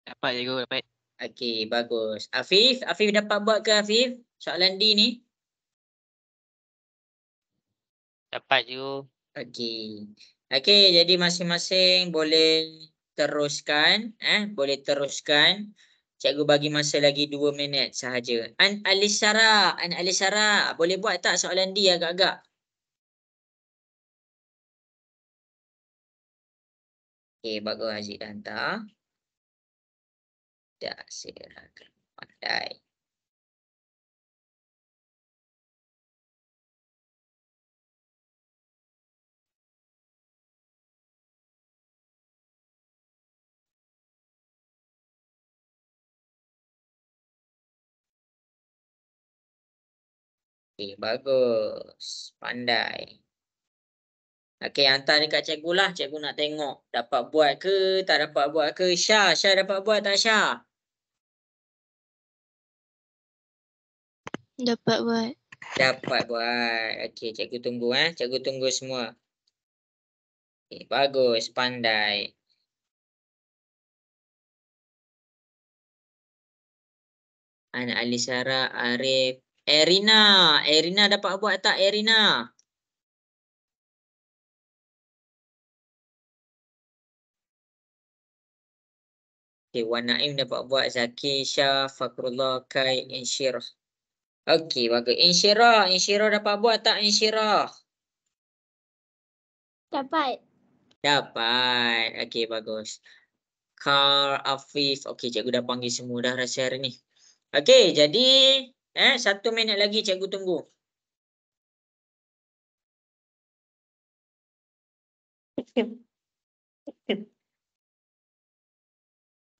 Dapat cikgu, dapat. Okey, bagus. Afif dapat buat ke Afif? Soalan D ni? Dapat cikgu. Okey. Okey, jadi masing-masing boleh teruskan, boleh teruskan. Cikgu bagi masa lagi 2 minit sahaja. An Alisara, boleh buat tak soalan D agak-agak? Okey, bagus Haziq dah hantar. Tak seragam pandai. Okey, bagus. Pandai. Okey, hantar dekat cikgu lah. Cikgu nak tengok dapat buat ke, tak dapat buat ke. Syah dapat buat tak Syah? Dapat buat. Dapat buat. Okey, cikgu tunggu Cikgu tunggu semua. Okey, bagus, pandai. Ana Alisara, Arif, Erina dapat buat tak Erina? Okey, Wan Naim dapat buat, Zaki, Syah, Fakrullah, Kai, Insyirah. Okey, bagus. Insyirah dapat buat tak Insyirah? Dapat. Dapat. Okey, bagus. Kar, Afif. Okey, cikgu dah panggil semua dah rasa hari ni. Okey, jadi 1 minit lagi cikgu tunggu.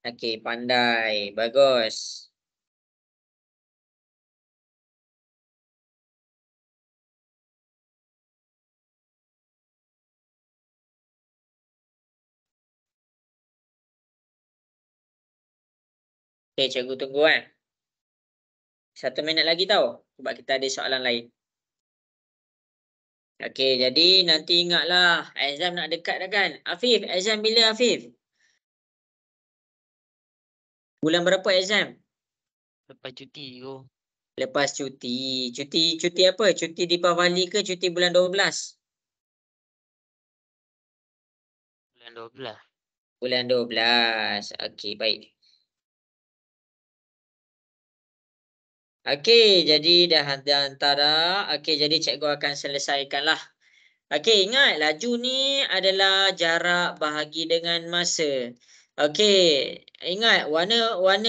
Okey, pandai. Bagus. Okey, cikgu tunggu 1 minit lagi tau. Sebab kita ada soalan lain. Okey, jadi nanti ingatlah exam nak dekat dah kan. Afif, exam bila Afif? Bulan berapa exam? Lepas cuti cikgu. Lepas cuti. Cuti apa? Cuti Deepavali ke cuti bulan 12? Bulan 12. Bulan 12. Okey, baik. Okey, jadi dah hantar dah. Okey, jadi cikgu akan selesaikanlah. Okey, ingat laju ni adalah jarak bahagi dengan masa. Okey, ingat warna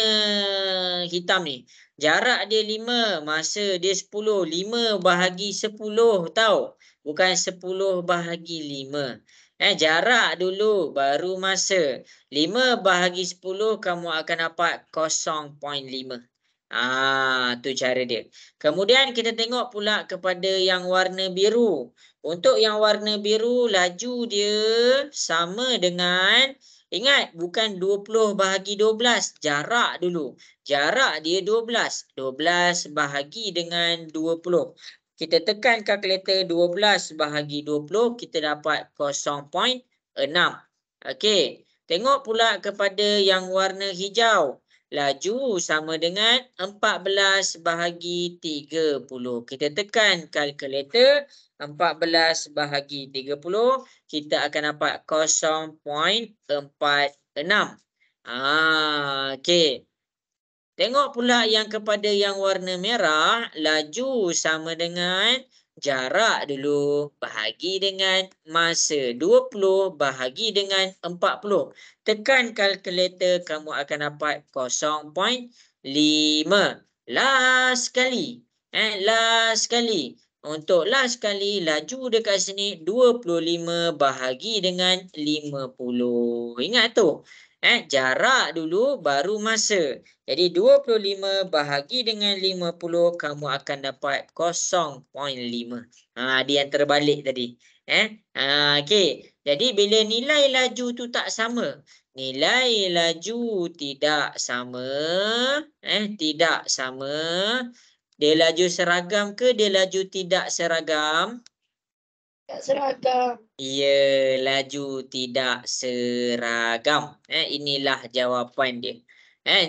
hitam ni. Jarak dia 5, masa dia 10. 5 bahagi 10 tau. Bukan 10 bahagi 5. Jarak dulu baru masa. 5 bahagi 10 kamu akan dapat 0.5. Tu cara dia. Kemudian kita tengok pula kepada yang warna biru. Untuk yang warna biru, laju dia sama dengan, ingat bukan 20 bahagi 12, jarak dulu. Jarak dia 12. 12 bahagi dengan 20. Kita tekan kalkulator 12 bahagi 20, kita dapat 0.6. Okey, tengok pula kepada yang warna hijau. Laju sama dengan 14 bahagi 30. Kita tekan kalkulator 14 bahagi 30. Kita akan dapat 0.46. Okey. Tengok pula yang kepada yang warna merah. Laju sama dengan jarak dulu bahagi dengan masa. 20 bahagi dengan 40. Tekan kalkulator, kamu akan dapat 0.5. Last sekali. Last sekali. Untuk last sekali, laju dekat sini 25 bahagi dengan 50. Ingat tu. Jarak dulu baru masa. Jadi 25 bahagi dengan 50, kamu akan dapat 0.5. Dia yang terbalik tadi. Okey. Jadi bila nilai laju tu tak sama, nilai laju tidak sama, tidak sama, dia laju seragam ke dia laju tidak seragam? Tak seragam. Ya, laju tidak seragam. Inilah jawapan dia.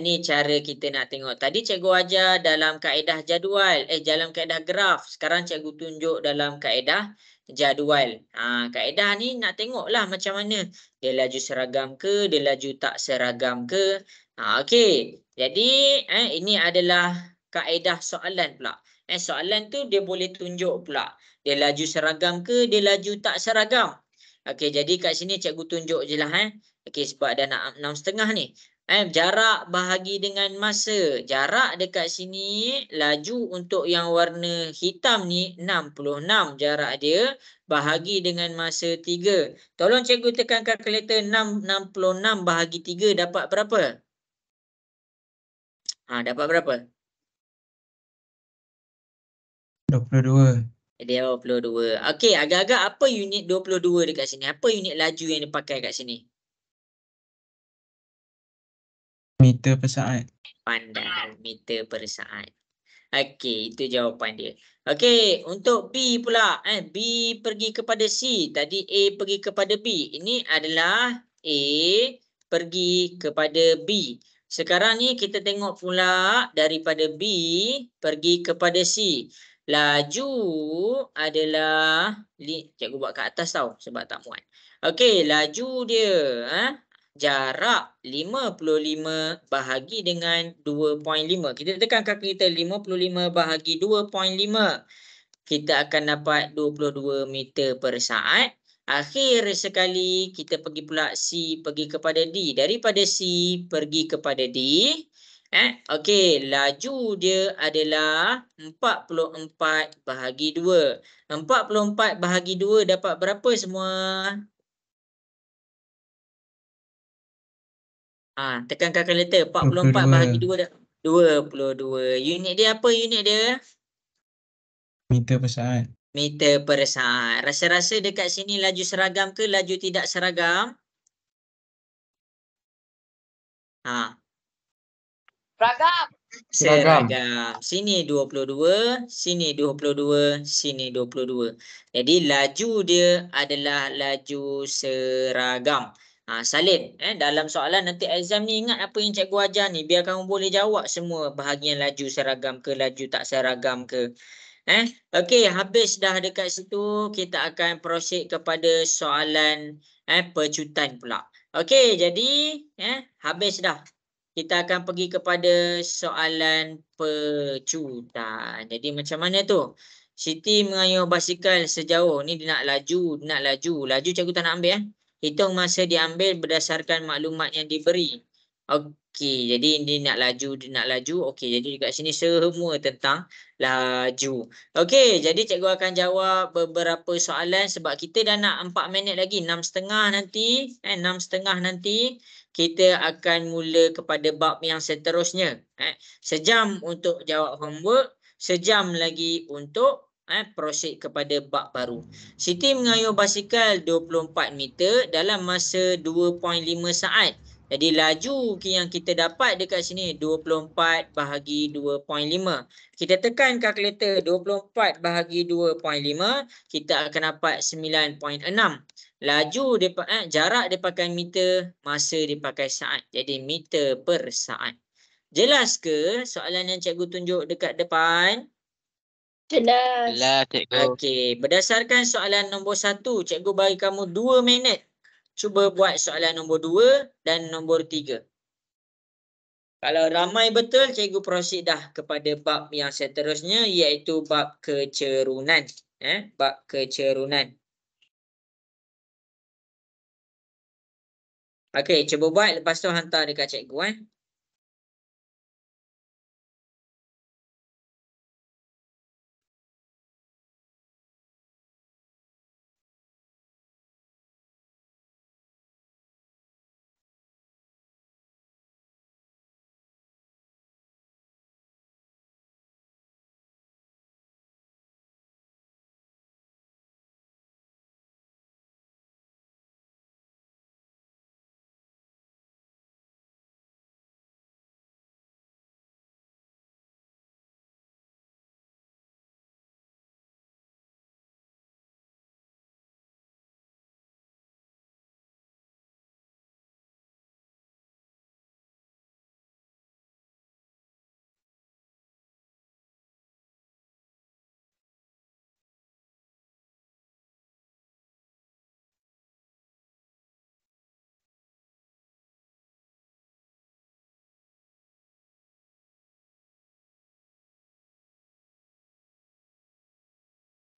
Ni cara kita nak tengok. Tadi cikgu ajar dalam kaedah jadual. Dalam kaedah graf. Sekarang cikgu tunjuk dalam kaedah jadual. Kaedah ni nak tengoklah macam mana. Dia laju seragam ke? Dia laju tak seragam ke? Okey. Jadi, ini adalah kaedah soalan pula. Soalan tu dia boleh tunjuk pula. Dia laju seragam ke? Dia laju tak seragam? Okey, jadi kat sini cikgu tunjuk je lah. Okey, sebab dah nak 6.5 ni. Jarak bahagi dengan masa. Jarak dekat sini, laju untuk yang warna hitam ni 66 jarak dia. Bahagi dengan masa 3. Tolong cikgu tekan kalkulator 66 bahagi 3 dapat berapa? Dapat berapa? 22. 22. Okey, agak-agak apa unit 22 dekat sini? Apa unit laju yang dipakai kat sini? Meter per saat. Pandai, meter per saat. Okey, itu jawapan dia. Okey, untuk B pula. B pergi kepada C. Tadi A pergi kepada B. Ini adalah A pergi kepada B. Sekarang ni kita tengok pula daripada B pergi kepada C. Laju adalah, cikgu buat kat atas tau sebab tak muat. Okey, laju dia jarak 55 bahagi dengan 2.5. Kita tekan kalkulator 55 bahagi 2.5. Kita akan dapat 22 meter per saat. Akhir sekali kita pergi pula C pergi kepada D. Daripada C pergi kepada D. Okey, laju dia adalah 44 bahagi 2. 44 bahagi 2 dapat berapa semua? Tekan kalkulator. 44 bahagi 2 dah 22. Unit dia apa unit dia? Meter per saat. Meter per saat. Rasa-rasa dekat sini laju seragam ke laju tidak seragam? Seragam. Seragam. Sini 22, sini 22, sini 22. Jadi laju dia adalah laju seragam. Salin. Dalam soalan nanti exam ni ingat apa yang cikgu ajar ni. Biar kamu boleh jawab semua bahagian laju seragam ke, laju tak seragam ke. Okey, habis dah dekat situ. Kita akan proceed kepada soalan pecutan pula. Okey, jadi habis dah. Kita akan pergi kepada soalan pecutan. Jadi macam mana tu? Siti mengayuh basikal sejauh ni dia nak laju, Laju cikgu tak nak ambil. Hitung masa diambil berdasarkan maklumat yang diberi. Okey, jadi dia nak laju, Okey, jadi dekat sini semua tentang laju. Okey, jadi cikgu akan jawab beberapa soalan sebab kita dah nak 4 minit lagi, 6.30 nanti, 6.30 nanti kita akan mula kepada bab yang seterusnya. Sejam untuk jawab homework, sejam lagi untuk proceed kepada bab baru. Siti mengayuh basikal 24 meter dalam masa 2.5 saat. Jadi laju yang kita dapat dekat sini 24 bahagi 2.5. Kita tekan kalkulator 24 bahagi 2.5, kita akan dapat 9.6. Laju jarak dipakai meter, masa dipakai saat. Jadi meter per saat. Jelas ke soalan yang cikgu tunjuk dekat depan? Jelas. Jelas cikgu. Okey, berdasarkan soalan nombor 1, cikgu bagi kamu 2 minit. Cuba buat soalan nombor 2 dan nombor 3. Kalau ramai betul, cikgu proceed dah kepada bab yang seterusnya, iaitu bab kecerunan. Bab kecerunan. Okey, cuba buat, lepas tu hantar dekat cikgu.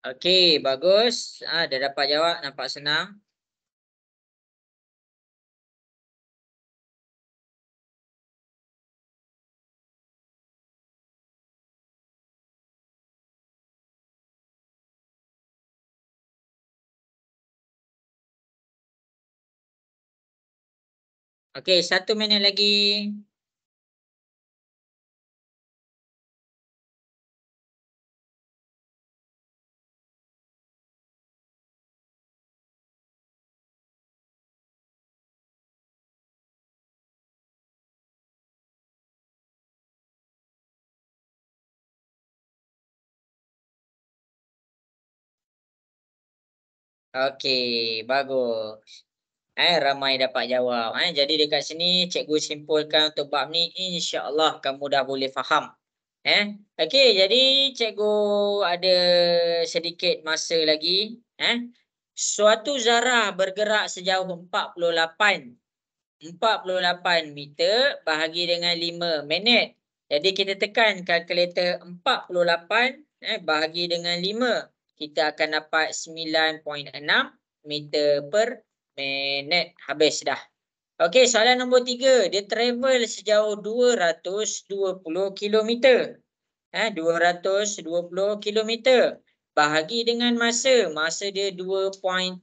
Okey, bagus. Dah dapat jawab, nampak senang. Okey, 1 minit lagi. Okey, bagus. Ramai dapat jawab. Jadi dekat sini cikgu simpulkan untuk bab ni, insya-Allah kamu dah boleh faham. Okey, jadi cikgu ada sedikit masa lagi. Suatu zarah bergerak sejauh 48 meter bahagi dengan 5 minit. Jadi kita tekan kalkulator 48 bahagi dengan 5. Kita akan dapat 9.6 meter per minit. Habis dah. Okey, soalan nombor 3. Dia travel sejauh 220 kilometer. 220 kilometer. Bahagi dengan masa. Masa dia 2.75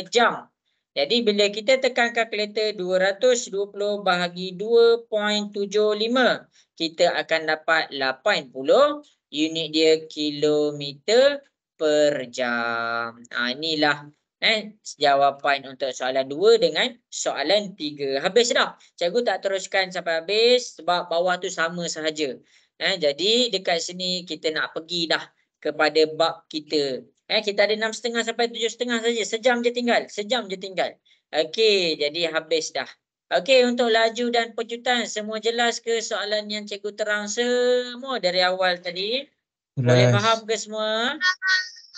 jam. Jadi bila kita tekan kalkulator 220 bahagi 2.75, kita akan dapat 80 unit dia kilometer per jam. Inilah jawapan untuk soalan 2 dengan soalan 3. Habis dah. Cikgu tak teruskan sampai habis sebab bawah tu sama sahaja. Jadi dekat sini kita nak pergi dah kepada bab kita. Kita ada 6.30 sampai 7.30 saja. Sejam je tinggal. Okey, jadi habis dah. Okey, untuk laju dan pejutan semua jelas ke soalan yang cikgu terang semua dari awal tadi? Boleh Jelas. faham ke semua?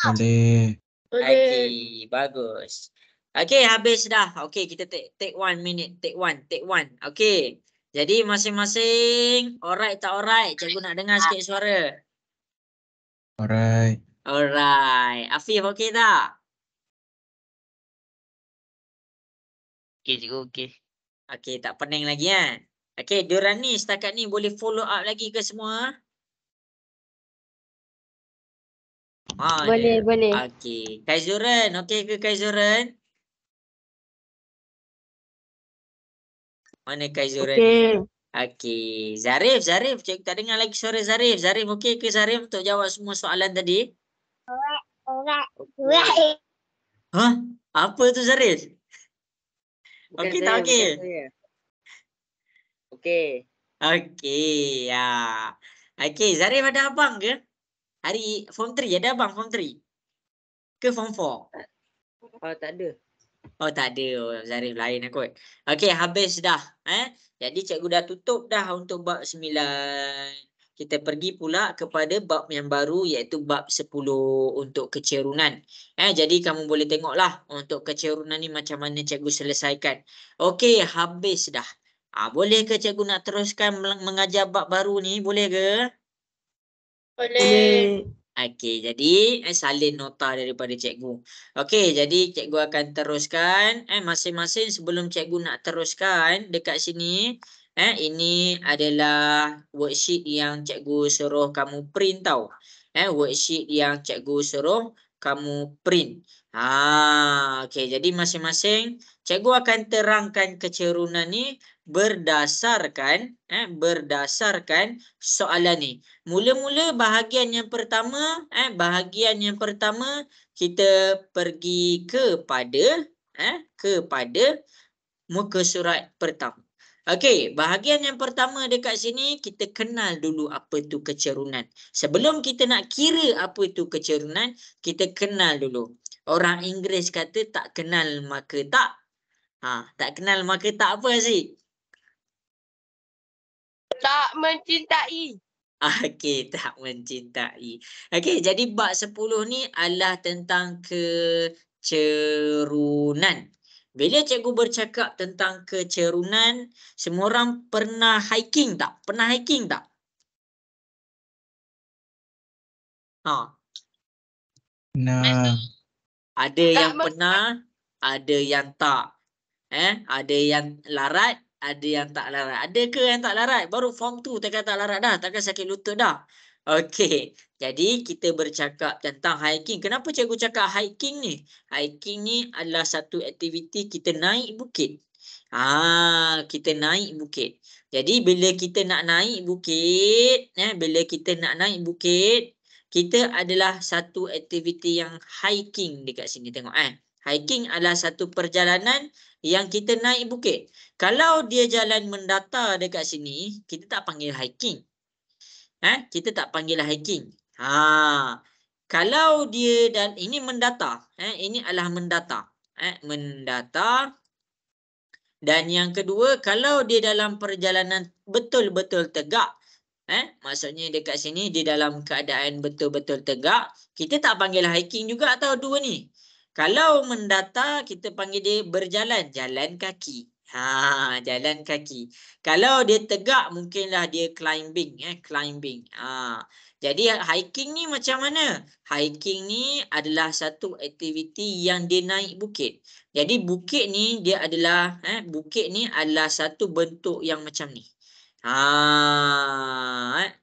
Boleh. Okey, bagus. Okey, habis dah. Okey, kita take 1 minute. Take one. Okey. Jadi masing-masing alright tak alright? Cikgu nak dengar sikit suara. Alright. Alright. Afif okey tak? Okey cikgu, okey. Okey, tak pening lagi kan? Okey, diorang ni setakat ni boleh follow up lagi ke semua? Boleh. Okey. Kaizuran, okey ke Kaizuran? Mana Kaizuran ni? Okey. Zarif, cikgu tak dengar lagi suara Zarif. Zarif okey ke Zarif untuk jawab semua soalan tadi? Apa tu Zarif? Okey tak okey? Okey. Okey. Okey, Zarif ada abang ke? Hari form 3 ada abang form 3? Ke form 4? Oh, tak ada. Oh tak ada. Zarif lain kot. Okey, habis dah. Jadi cikgu dah tutup dah untuk bab 9. Kita pergi pula kepada bab yang baru iaitu bab 10 untuk kecerunan. Jadi kamu boleh tengoklah untuk kecerunan ni macam mana cikgu selesaikan. Okey, habis dah. Boleh ke cikgu nak teruskan mengajar bab baru ni? Boleh ke? Boleh. Okey, jadi salin nota daripada cikgu. Okey, jadi cikgu akan teruskan. Masing-masing sebelum cikgu nak teruskan dekat sini, ini adalah worksheet yang cikgu suruh kamu print tau. Worksheet yang cikgu suruh kamu print. Okey, jadi masing-masing cikgu akan terangkan kecerunan ni berdasarkan soalan ni. Mula-mula bahagian yang pertama, kita pergi kepada muka surat pertama. Okey, bahagian yang pertama dekat sini kita kenal dulu apa tu kecerunan. Sebelum kita nak kira apa tu kecerunan, kita kenal dulu. Orang Inggeris kata tak kenal maka tak. Tak kenal maka tak apa Aziz? Tak mencintai. Okey, tak mencintai. Okey, jadi bab 10 ni adalah tentang kecerunan. Bila cikgu bercakap tentang kecerunan, semua orang pernah hiking tak? Pernah. Ada Tak yang pernah, ada yang tak. Ada yang larat, ada yang tak larat. Ada ke yang tak larat? Baru form tu takkan tak larat dah. Takkan sakit lutut dah. Okey. Jadi kita bercakap tentang hiking. Kenapa cikgu cakap hiking ni? Hiking ni adalah satu aktiviti kita naik bukit. Kita naik bukit. Jadi bila kita nak naik bukit, kita adalah satu aktiviti yang hiking dekat sini, tengok Hiking adalah satu perjalanan yang kita naik bukit. Kalau dia jalan mendatar dekat sini, kita tak panggil hiking. Kita tak panggil hiking. Kalau dia dan ini mendatar, ini adalah mendatar. Mendatar. Dan yang kedua, kalau dia dalam perjalanan betul-betul tegak, maksudnya dekat sini dia dalam keadaan betul-betul tegak, kita tak panggil hiking juga atau dua ni. Kalau mendatar, kita panggil dia berjalan, jalan kaki. Jalan kaki. Kalau dia tegak, mungkinlah dia climbing, climbing. Jadi hiking ni macam mana? Hiking ni adalah satu aktiviti yang dia naik bukit. Jadi bukit ni dia adalah satu bentuk yang macam ni.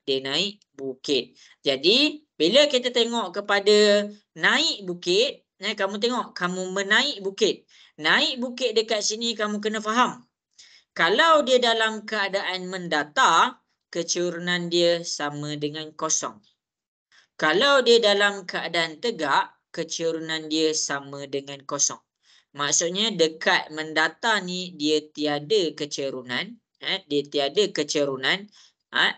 Dia naik bukit. Jadi bila kita tengok kepada naik bukit, kamu tengok kamu menaik bukit. Naik bukit dekat sini kamu kena faham. Kalau dia dalam keadaan mendatar, kecerunan dia sama dengan kosong. Kalau dia dalam keadaan tegak, kecerunan dia sama dengan kosong. Maksudnya dekat mendatar ni dia tiada kecerunan,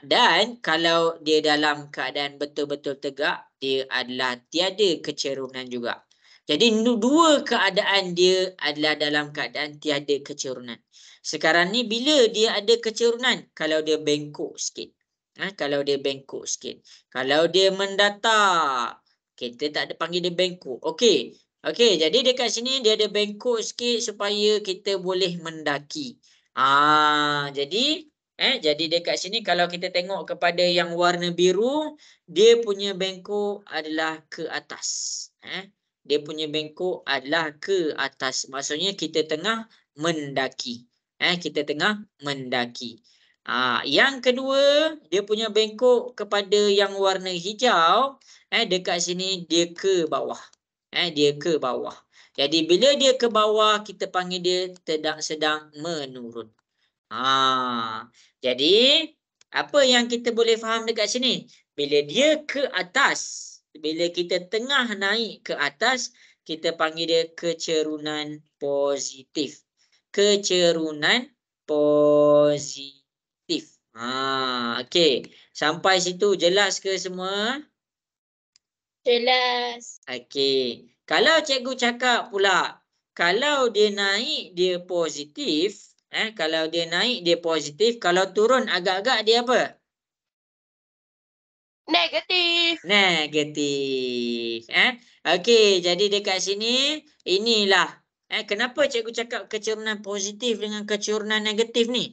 dan kalau dia dalam keadaan betul-betul tegak, dia adalah tiada kecerunan juga. Jadi dua keadaan dia adalah dalam keadaan tiada kecerunan. Sekarang ni bila dia ada kecerunan? Kalau dia bengkok sikit. Kalau dia bengkok sikit. Kalau dia mendatar, kita tak ada panggil dia bengkok. Okey, jadi dekat sini dia ada bengkok sikit supaya kita boleh mendaki. Jadi dekat sini kalau kita tengok kepada yang warna biru, dia punya bengkok adalah ke atas. Dia punya bengkok adalah ke atas. Maksudnya kita tengah mendaki. Kita tengah mendaki. Yang kedua, dia punya bengkok kepada yang warna hijau, dekat sini dia ke bawah. Dia ke bawah. Jadi bila dia ke bawah, kita panggil dia sedang menurun. Jadi apa yang kita boleh faham dekat sini? Bila dia ke atas, bila kita tengah naik ke atas, kita panggil dia kecerunan positif. Kecerunan positif. Okey. Sampai situ jelas ke semua? Jelas. Okey. Kalau cikgu cakap pula, kalau dia naik dia positif, kalau dia naik dia positif, kalau turun agak-agak dia apa? Negatif. Negatif. Okey, jadi dekat sini inilah kenapa cikgu cakap kecerunan positif dengan kecerunan negatif ni?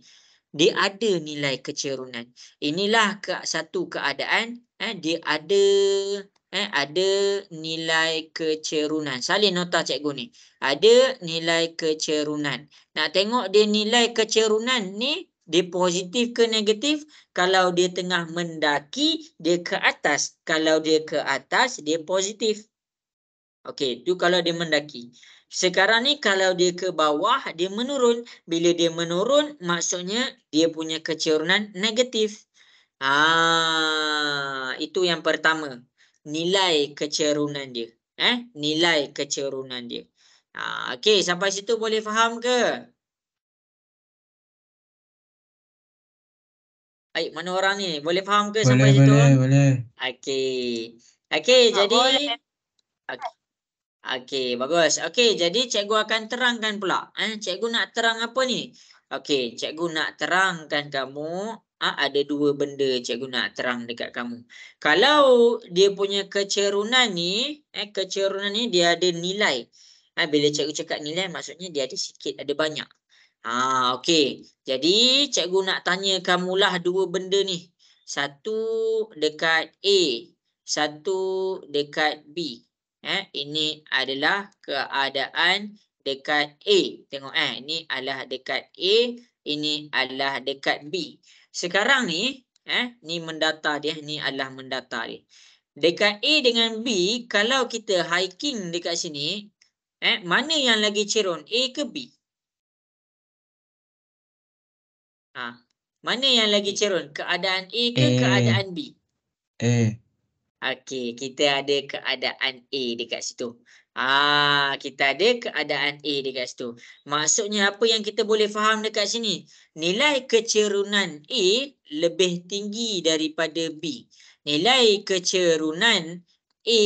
Dia ada nilai kecerunan. Inilah satu keadaan dia ada nilai kecerunan. Salin nota cikgu ni. Ada nilai kecerunan. Nak tengok dia nilai kecerunan ni dia positif ke negatif? Kalau dia tengah mendaki, dia ke atas. Kalau dia ke atas, dia positif. Okey, tu kalau dia mendaki. Sekarang ni kalau dia ke bawah, dia menurun. Bila dia menurun, maksudnya dia punya kecerunan negatif. Itu yang pertama. Nilai kecerunan dia. Nilai kecerunan dia. Okey, sampai situ boleh faham ke? Baik, mana orang ni? Boleh faham ke sampai situ? Boleh. Okey. Tak Jadi boleh. Okey, bagus. Okey, jadi cikgu akan terangkan pula. Cikgu nak terang apa ni? Okey, cikgu nak terangkan kamu ada dua benda cikgu nak terang dekat kamu. Kalau dia punya kecerunan ni, dia ada nilai. Bila cikgu cakap nilai maksudnya dia ada sikit, ada banyak. Okey. Jadi cikgu nak tanya kamulah dua benda ni. Satu dekat A, satu dekat B. Ini adalah keadaan dekat A. Tengok ini adalah dekat A, ini adalah dekat B. Sekarang ni ni mendata dia, ni adalah mendata dia. Dekat A dengan B, kalau kita hiking dekat sini, mana yang lagi cerun? A ke B? Mana yang lagi cerun? Keadaan A ke keadaan B? Okey, kita ada keadaan A dekat situ. Kita ada keadaan A dekat situ. Maksudnya apa yang kita boleh faham dekat sini? Nilai kecerunan A lebih tinggi daripada B. Nilai kecerunan A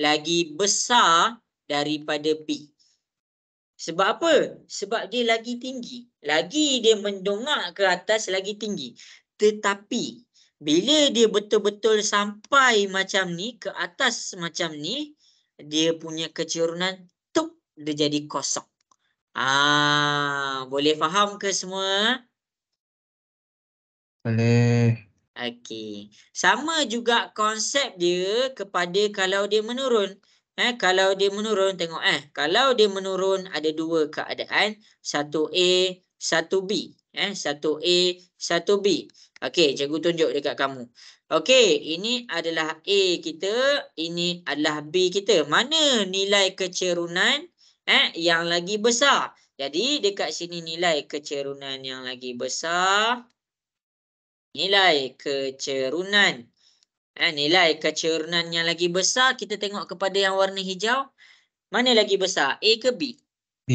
lagi besar daripada B. Sebab apa? Sebab dia lagi tinggi. Lagi dia mendongak ke atas, lagi tinggi. Tetapi bila dia betul-betul sampai macam ni, ke atas macam ni, dia punya kecerunan dia jadi kosong. Boleh faham ke semua? Boleh. Okey. Sama juga konsep dia kepada kalau dia menurun. Kalau dia menurun, tengok kalau dia menurun ada dua keadaan, satu A, satu B. Satu A, satu B. Okey, cikgu tunjuk dekat kamu. Okey, ini adalah A kita, ini adalah B kita. Mana nilai kecerunan yang lagi besar? Jadi dekat sini nilai kecerunan yang lagi besar. Nilai kecerunan. Nilai kecerunan yang lagi besar, kita tengok kepada yang warna hijau. Mana lagi besar? A ke B? B.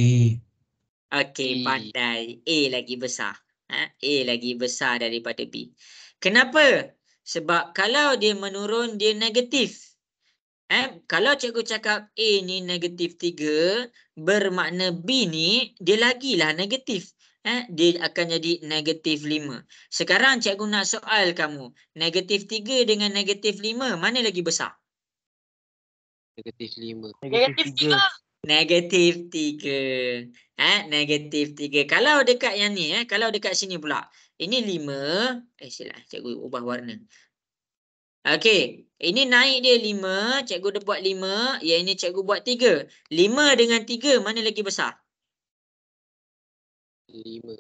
Okey, B. pandai. A lagi besar. A lagi besar daripada B. Kenapa? Sebab kalau dia menurun, dia negatif. Kalau cikgu cakap A ni negatif 3, bermakna B ni dia lagilah negatif. Dia akan jadi negatif 5. Sekarang cikgu nak soal kamu. Negatif 3 dengan negatif 5, mana lagi besar? Negatif 5. Negatif 3. Negatif 3. Negatif 3. Kalau dekat yang ni, kalau dekat sini pula. Ini 5. Silap, cikgu ubah warna. Okey, ini naik dia 5, cikgu dah buat 5, yang ini cikgu buat 3. 5 dengan 3 mana lagi besar? 5.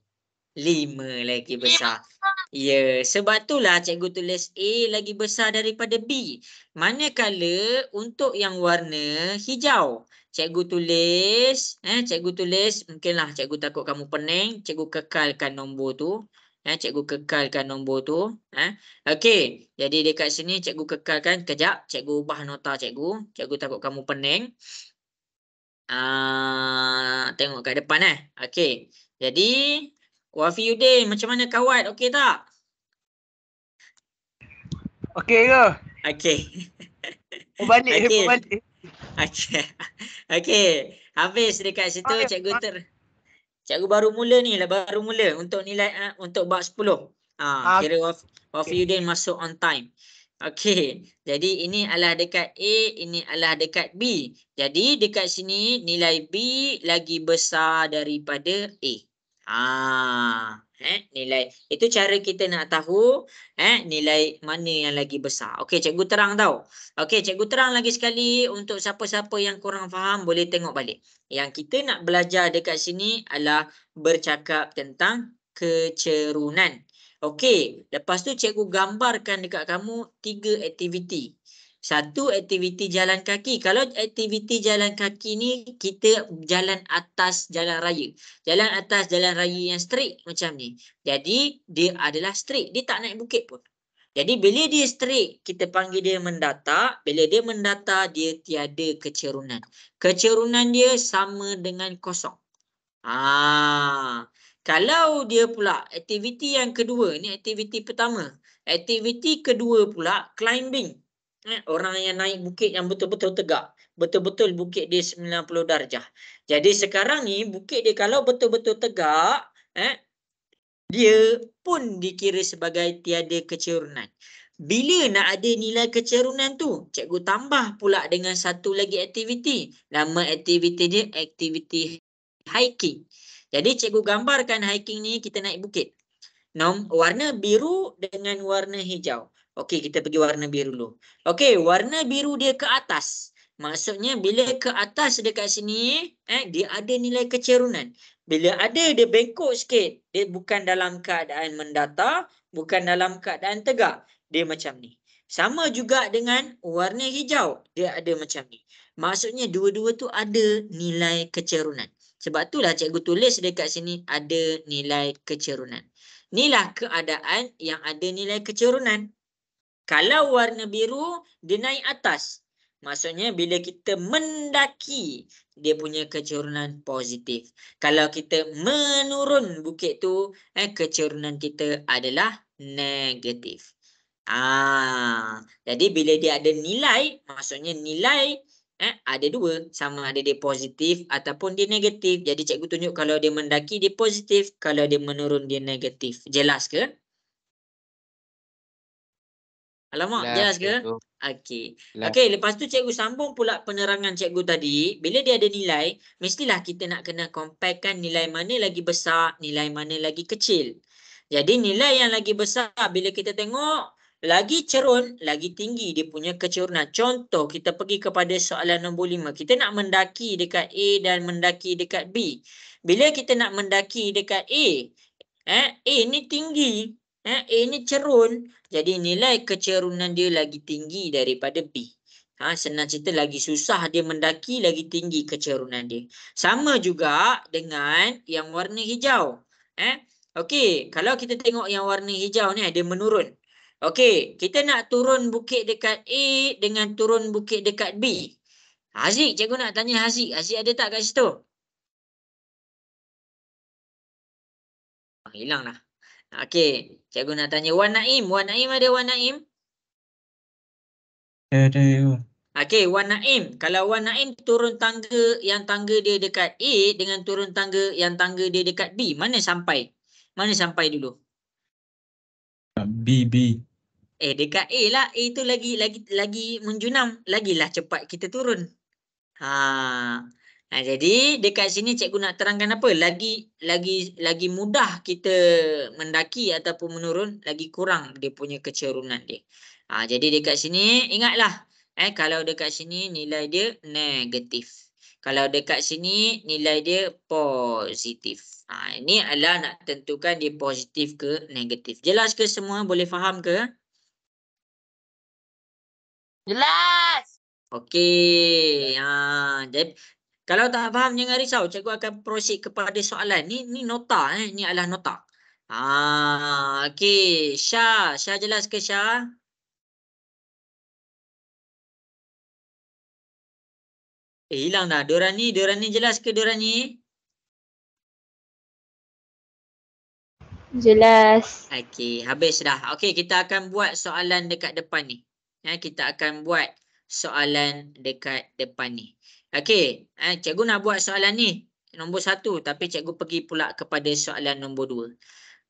5 lagi besar. Ya, sebab itulah cikgu tulis A lagi besar daripada B. Manakala untuk yang warna hijau, cikgu tulis, mungkinlah cikgu takut kamu pening, cikgu kekalkan nombor tu. Cikgu kekalkan nombor tu. Okey, jadi dekat sini cikgu kekalkan. Kejap, cikgu ubah nota cikgu. Cikgu takut kamu pening. Tengok kat depan Okey. Jadi, Wafiuddin, macam mana kawat? Okey tak? Okey ke? Okey. Balik, Okey. balik. Okey. Okey. Habis dekat situ Okey. cikgu baru mula ni lah, baru mula untuk nilai untuk bab 10. Kira Wafiuddin masuk on time. Okey. Jadi ini adalah dekat A, ini adalah dekat B. Jadi dekat sini nilai B lagi besar daripada A. Nilai. Itu cara kita nak tahu nilai mana yang lagi besar. Okey, cikgu terang tau. Okey, cikgu terang lagi sekali untuk siapa-siapa yang kurang faham boleh tengok balik. Yang kita nak belajar dekat sini adalah bercakap tentang kecerunan. Okey, lepas tu cikgu gambarkan dekat kamu 3 aktiviti. Satu aktiviti jalan kaki. Kalau aktiviti jalan kaki ni kita jalan atas jalan raya. Jalan atas jalan raya yang straight macam ni. Jadi dia adalah straight. Dia tak naik bukit pun. Jadi bila dia straight, kita panggil dia mendata. Bila dia mendata, dia tiada kecerunan. Kecerunan dia sama dengan kosong. Kalau dia pula aktiviti yang kedua, ni aktiviti pertama. Aktiviti kedua pula climbing. Orang yang naik bukit yang betul-betul tegak. Betul-betul bukit dia 90 darjah. Jadi sekarang ni bukit dia kalau betul-betul tegak, dia pun dikira sebagai tiada kecerunan. Bila nak ada nilai kecerunan tu, cikgu tambah pula dengan satu lagi aktiviti. Nama aktiviti dia aktiviti hiking. Jadi cikgu gambarkan hiking ni kita naik bukit. Warna biru dengan warna hijau. Okey, kita pergi warna biru dulu. Okey, warna biru dia ke atas. Maksudnya bila ke atas dekat sini, dia ada nilai kecerunan. Bila ada dia bengkok sikit, dia bukan dalam keadaan mendatar, bukan dalam keadaan tegak. Dia macam ni. Sama juga dengan warna hijau, dia ada macam ni. Maksudnya dua-dua tu ada nilai kecerunan. Sebab itulah cikgu tulis dekat sini ada nilai kecerunan. Inilah keadaan yang ada nilai kecerunan. Kalau warna biru, dia naik atas. Maksudnya bila kita mendaki, dia punya kecerunan positif. Kalau kita menurun bukit tu, kecerunan kita adalah negatif. Jadi bila dia ada nilai, maksudnya nilai ada dua, sama ada dia positif ataupun dia negatif. Jadi cikgu tunjuk kalau dia mendaki dia positif, kalau dia menurun dia negatif. Jelas ke? Alamak, jelas ke? cikgu. Okey. Jelas. Okey, lepas tu cikgu sambung pula penerangan cikgu tadi. Bila dia ada nilai, mestilah kita nak kena comparekan nilai mana lagi besar, nilai mana lagi kecil. Jadi nilai yang lagi besar bila kita tengok lagi cerun, lagi tinggi dia punya kecerunan. Contoh, kita pergi kepada soalan nombor 5. Kita nak mendaki dekat A dan mendaki dekat B. Bila kita nak mendaki dekat A ni tinggi, A ni cerun. Jadi nilai kecerunan dia lagi tinggi daripada B. Senang cerita lagi susah dia mendaki, lagi tinggi kecerunan dia. Sama juga dengan yang warna hijau. Okey, kalau kita tengok yang warna hijau ni dia menurun. Okey, kita nak turun bukit dekat A dengan turun bukit dekat B. Haziq, cikgu nak tanya Haziq. Haziq ada tak kat situ? Hilang dah. Okey, cikgu nak tanya Wan Naim. Wan Naim ada Wan Naim? Ada. Okey, Wan Naim. Kalau Wan Naim turun tangga yang tangga dia dekat A dengan turun tangga yang tangga dia dekat B, mana sampai? Mana sampai dulu? B. Dekat A lah. A tu lagi menjunam. Lagilah cepat kita turun. Jadi dekat sini cikgu nak terangkan apa? Lagi mudah kita mendaki ataupun menurun, lagi kurang dia punya kecerunan dia. Jadi dekat sini ingatlah, kalau dekat sini nilai dia negatif. Kalau dekat sini nilai dia positif. Ini adalah nak tentukan dia positif ke negatif. Jelas ke semua? Boleh faham ke? Jelas. Okey. Jadi kalau tak faham jangan risau, cikgu akan proceed kepada soalan. Ni nota ni adalah nota. Okey, Syah jelas ke Syah? Hilang dah. Dorani jelas ke Dorani? Jelas. Okey, habis dah. Okey, kita akan buat soalan dekat depan ni. Kita akan buat soalan dekat depan ni. Okey, cikgu nak buat soalan ni nombor 1, tapi cikgu pergi pula kepada soalan nombor 2.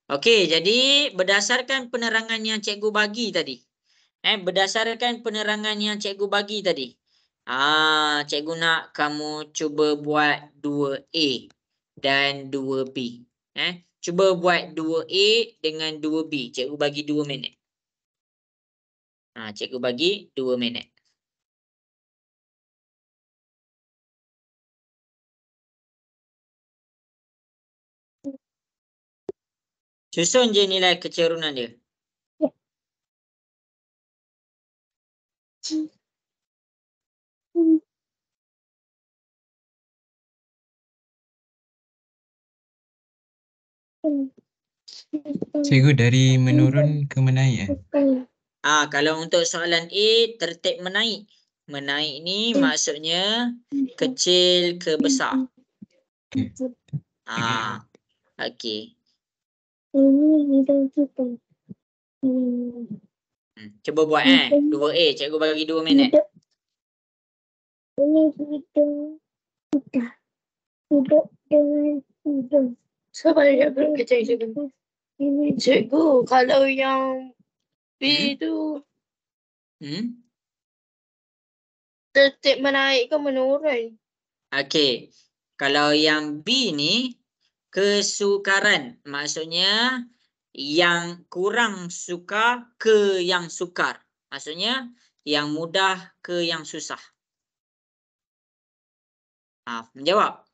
Okey, jadi berdasarkan penerangan yang cikgu bagi tadi. Berdasarkan penerangan yang cikgu bagi tadi. Cikgu nak kamu cuba buat 2A dan 2B. Cuba buat 2A dengan 2B. Cikgu bagi 2 minit. Cikgu bagi 2 minit. Susun je nilai kecerunan dia. Cikgu dari menurun ke menaik Kalau untuk soalan A, tertib menaik. Menaik ni maksudnya kecil ke besar. Okey. Cuba buat 2A, cikgu bagi 2 minit. Sabar ya, belum cikgu. Ini cikgu, kalau yang B tu tertib menaik ke menurun? Okey. Kalau yang B ni kesukaran, maksudnya yang kurang sukar ke yang sukar. Maksudnya yang mudah ke yang susah. Menjawab.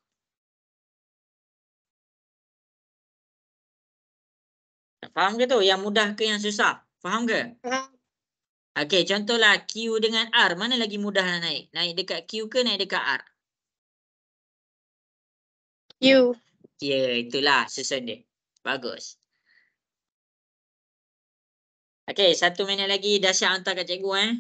Faham ke tu? Yang mudah ke yang susah? Faham ke? Faham. Okey, contohlah Q dengan R. Mana lagi mudah nak naik? Naik dekat Q ke naik dekat R? You. Ya, itulah susun dia. Bagus. Okey, 1 minit lagi. Dahsyat hantar kat cikgu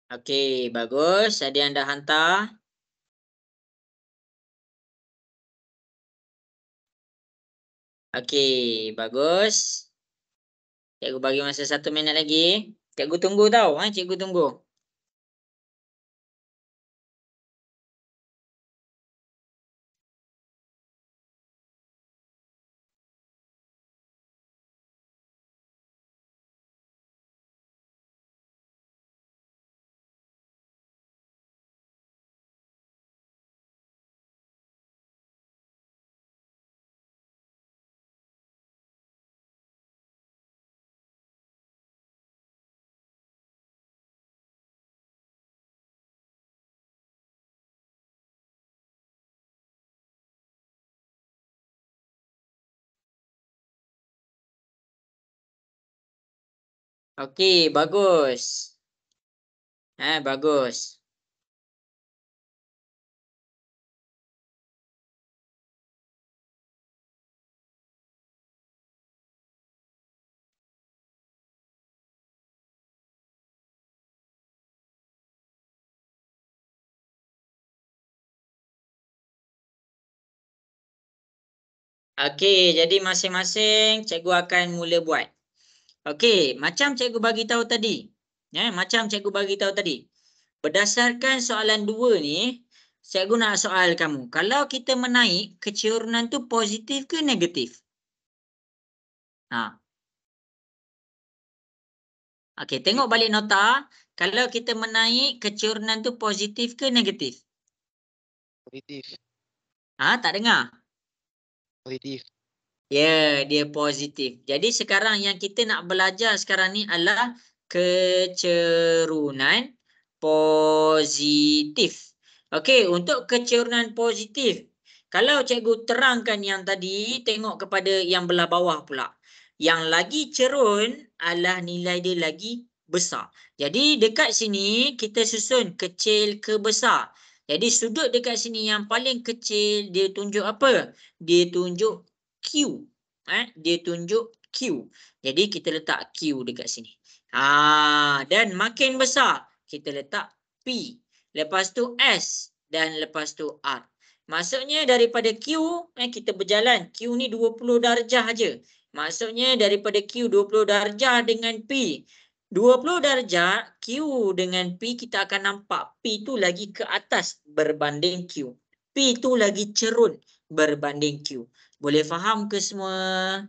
Okey, bagus. Ada yang dah hantar? Okey, bagus. Cikgu bagi masa 1 minit lagi. Cikgu tunggu tau. Cikgu tunggu. Okey, bagus. Bagus. Okey, jadi masing-masing cikgu akan mula buat. Okey, macam cikgu bagi tahu tadi. Macam cikgu bagi tahu tadi. Berdasarkan soalan 2 ni, cikgu nak soal kamu. Kalau kita menaik, kecerunan tu positif ke negatif? Okey, tengok balik nota. Kalau kita menaik, kecerunan tu positif ke negatif? Positif. Tak dengar? Positif. Ya, dia positif. Jadi sekarang yang kita nak belajar sekarang ni adalah kecerunan positif. Okey, untuk kecerunan positif. Kalau cikgu terangkan yang tadi, tengok kepada yang belah bawah pula. Yang lagi cerun adalah nilai dia lagi besar. Jadi dekat sini kita susun kecil ke besar. Jadi sudut dekat sini yang paling kecil dia tunjuk apa? Dia tunjuk Q. Dia tunjuk Q. Jadi kita letak Q dekat sini. Dan makin besar kita letak P. Lepas tu S dan lepas tu R. Maksudnya daripada Q kita berjalan. Q ni 20 darjah aja. Maksudnya daripada Q 20 darjah dengan P 20 darjah, Q dengan P kita akan nampak P tu lagi ke atas berbanding Q. P tu lagi cerun berbanding Q. Boleh faham ke semua?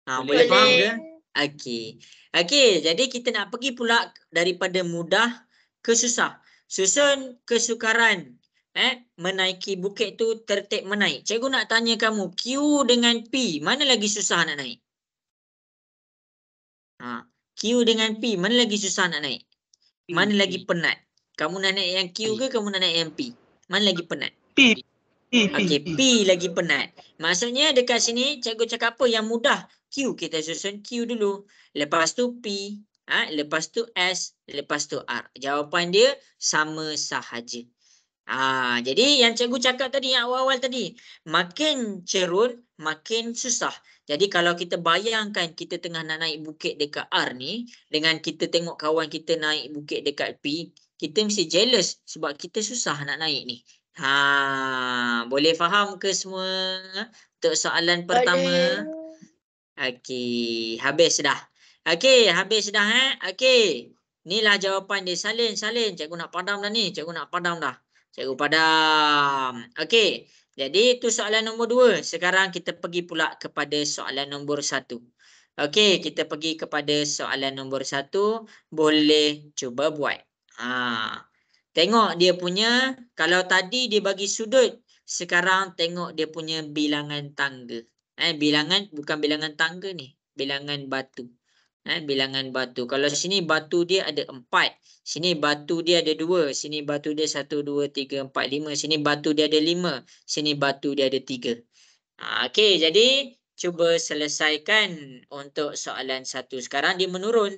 Boleh faham ke? Okey, jadi kita nak pergi pula daripada mudah ke susah. Susun kesukaran menaiki bukit tu tertib menaik. Cikgu nak tanya kamu, Q dengan P, mana lagi susah nak naik? Q dengan P, mana lagi susah nak naik? Mana lagi penat? Kamu nak naik yang Q ke kamu nak naik yang P? Mana lagi penat? P. Okey, P lagi penat. Maksudnya dekat sini cikgu cakap apa yang mudah? Q, kita susun Q dulu. Lepas tu P, lepas tu S, lepas tu R. Jawapan dia sama sahaja. Jadi yang cikgu cakap tadi, yang awal-awal tadi, makin cerun, makin susah. Jadi kalau kita bayangkan kita tengah nak naik bukit dekat R ni, dengan kita tengok kawan kita naik bukit dekat P, kita mesti jealous sebab kita susah nak naik ni. Boleh faham ke semua untuk soalan pertama? Boleh. Okey, habis dah. Okey, habis dah Okey. Inilah jawapan dia. Salin. Cikgu nak padam dah ni. Cikgu nak padam dah. Cikgu padam. Okey. Jadi itu soalan nombor 2. Sekarang kita pergi pula kepada soalan nombor 1. Okey, kita pergi kepada soalan nombor 1. Boleh cuba buat. Tengok dia punya, kalau tadi dia bagi sudut, sekarang tengok dia punya bilangan tangga. Bilangan, bukan bilangan tangga ni, bilangan batu. Bilangan batu. Kalau sini batu dia ada 4. Sini batu dia ada 2. Sini batu dia 1, 2, 3, 4, 5. Sini batu dia ada 5. Sini batu dia ada 3. Okey, jadi cuba selesaikan untuk soalan 1. Sekarang dia menurun.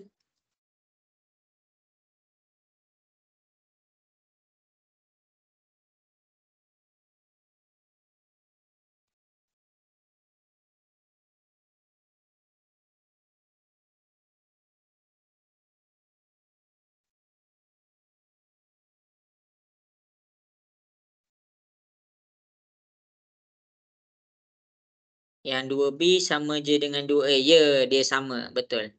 Yang 2B sama je dengan 2A. Ya, dia sama. Betul.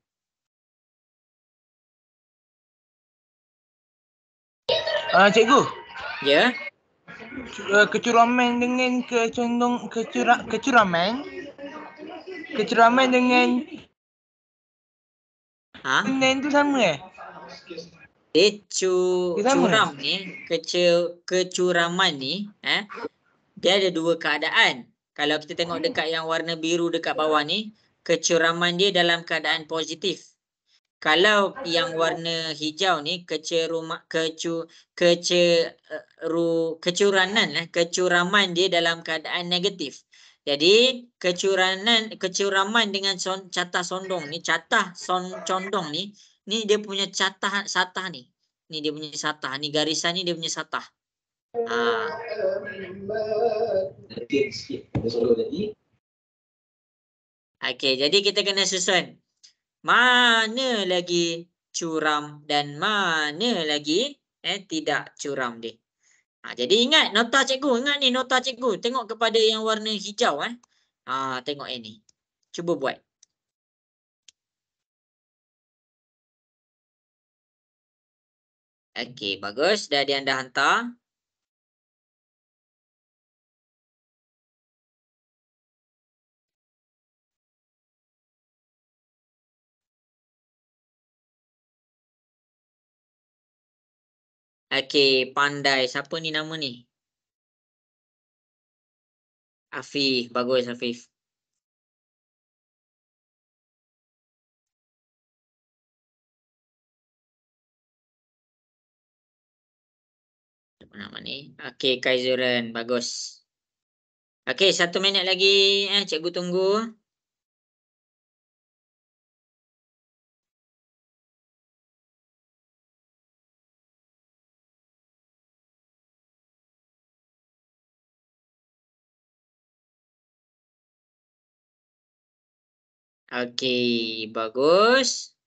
Cikgu. Ya. Kecuraman dengan kecuraman dengan tu sama Dia Dia sama. curam ni, kecuraman ni, dia ada 2 keadaan. Kalau kita tengok dekat yang warna biru dekat bawah ni, kecuraman dia dalam keadaan positif. Kalau yang warna hijau ni, kecuraman dia dalam keadaan negatif. Jadi kecuraman dengan catah sondong ni, condong ni dia punya satah ni. Ni dia punya satah, ni garisan ni dia punya satah. Okey, jadi kita kena susun. Mana lagi curam dan mana lagi tidak curam dia. Jadi ingat nota cikgu, ingat ni nota cikgu. Tengok kepada yang warna hijau tengok ini. Cuba buat. Okey, bagus. Dah anda hantar. Okey, pandai. Siapa ni nama ni? Afif. Bagus, Afif. Nama ni. Okey, Kaizuran. Bagus. Okey, 1 minit lagi. Cikgu tunggu. Okey, bagus.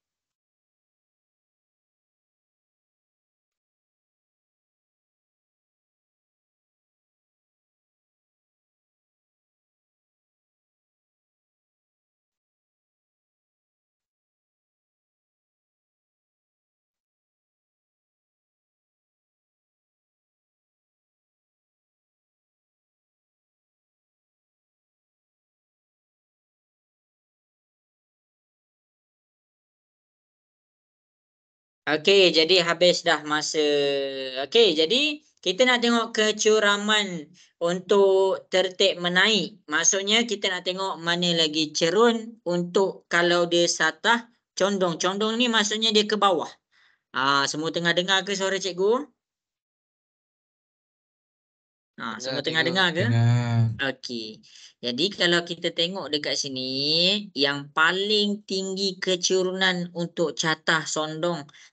Okey, jadi habis dah masa. Okey, jadi kita nak tengok kecuraman untuk tertib menaik. Maksudnya kita nak tengok mana lagi cerun untuk kalau dia satah condong. Condong ni maksudnya dia ke bawah. Semua tengah dengar ke suara cikgu? Semua tengah dengar ke? Okey. Jadi kalau kita tengok dekat sini, yang paling tinggi kecurunan untuk catah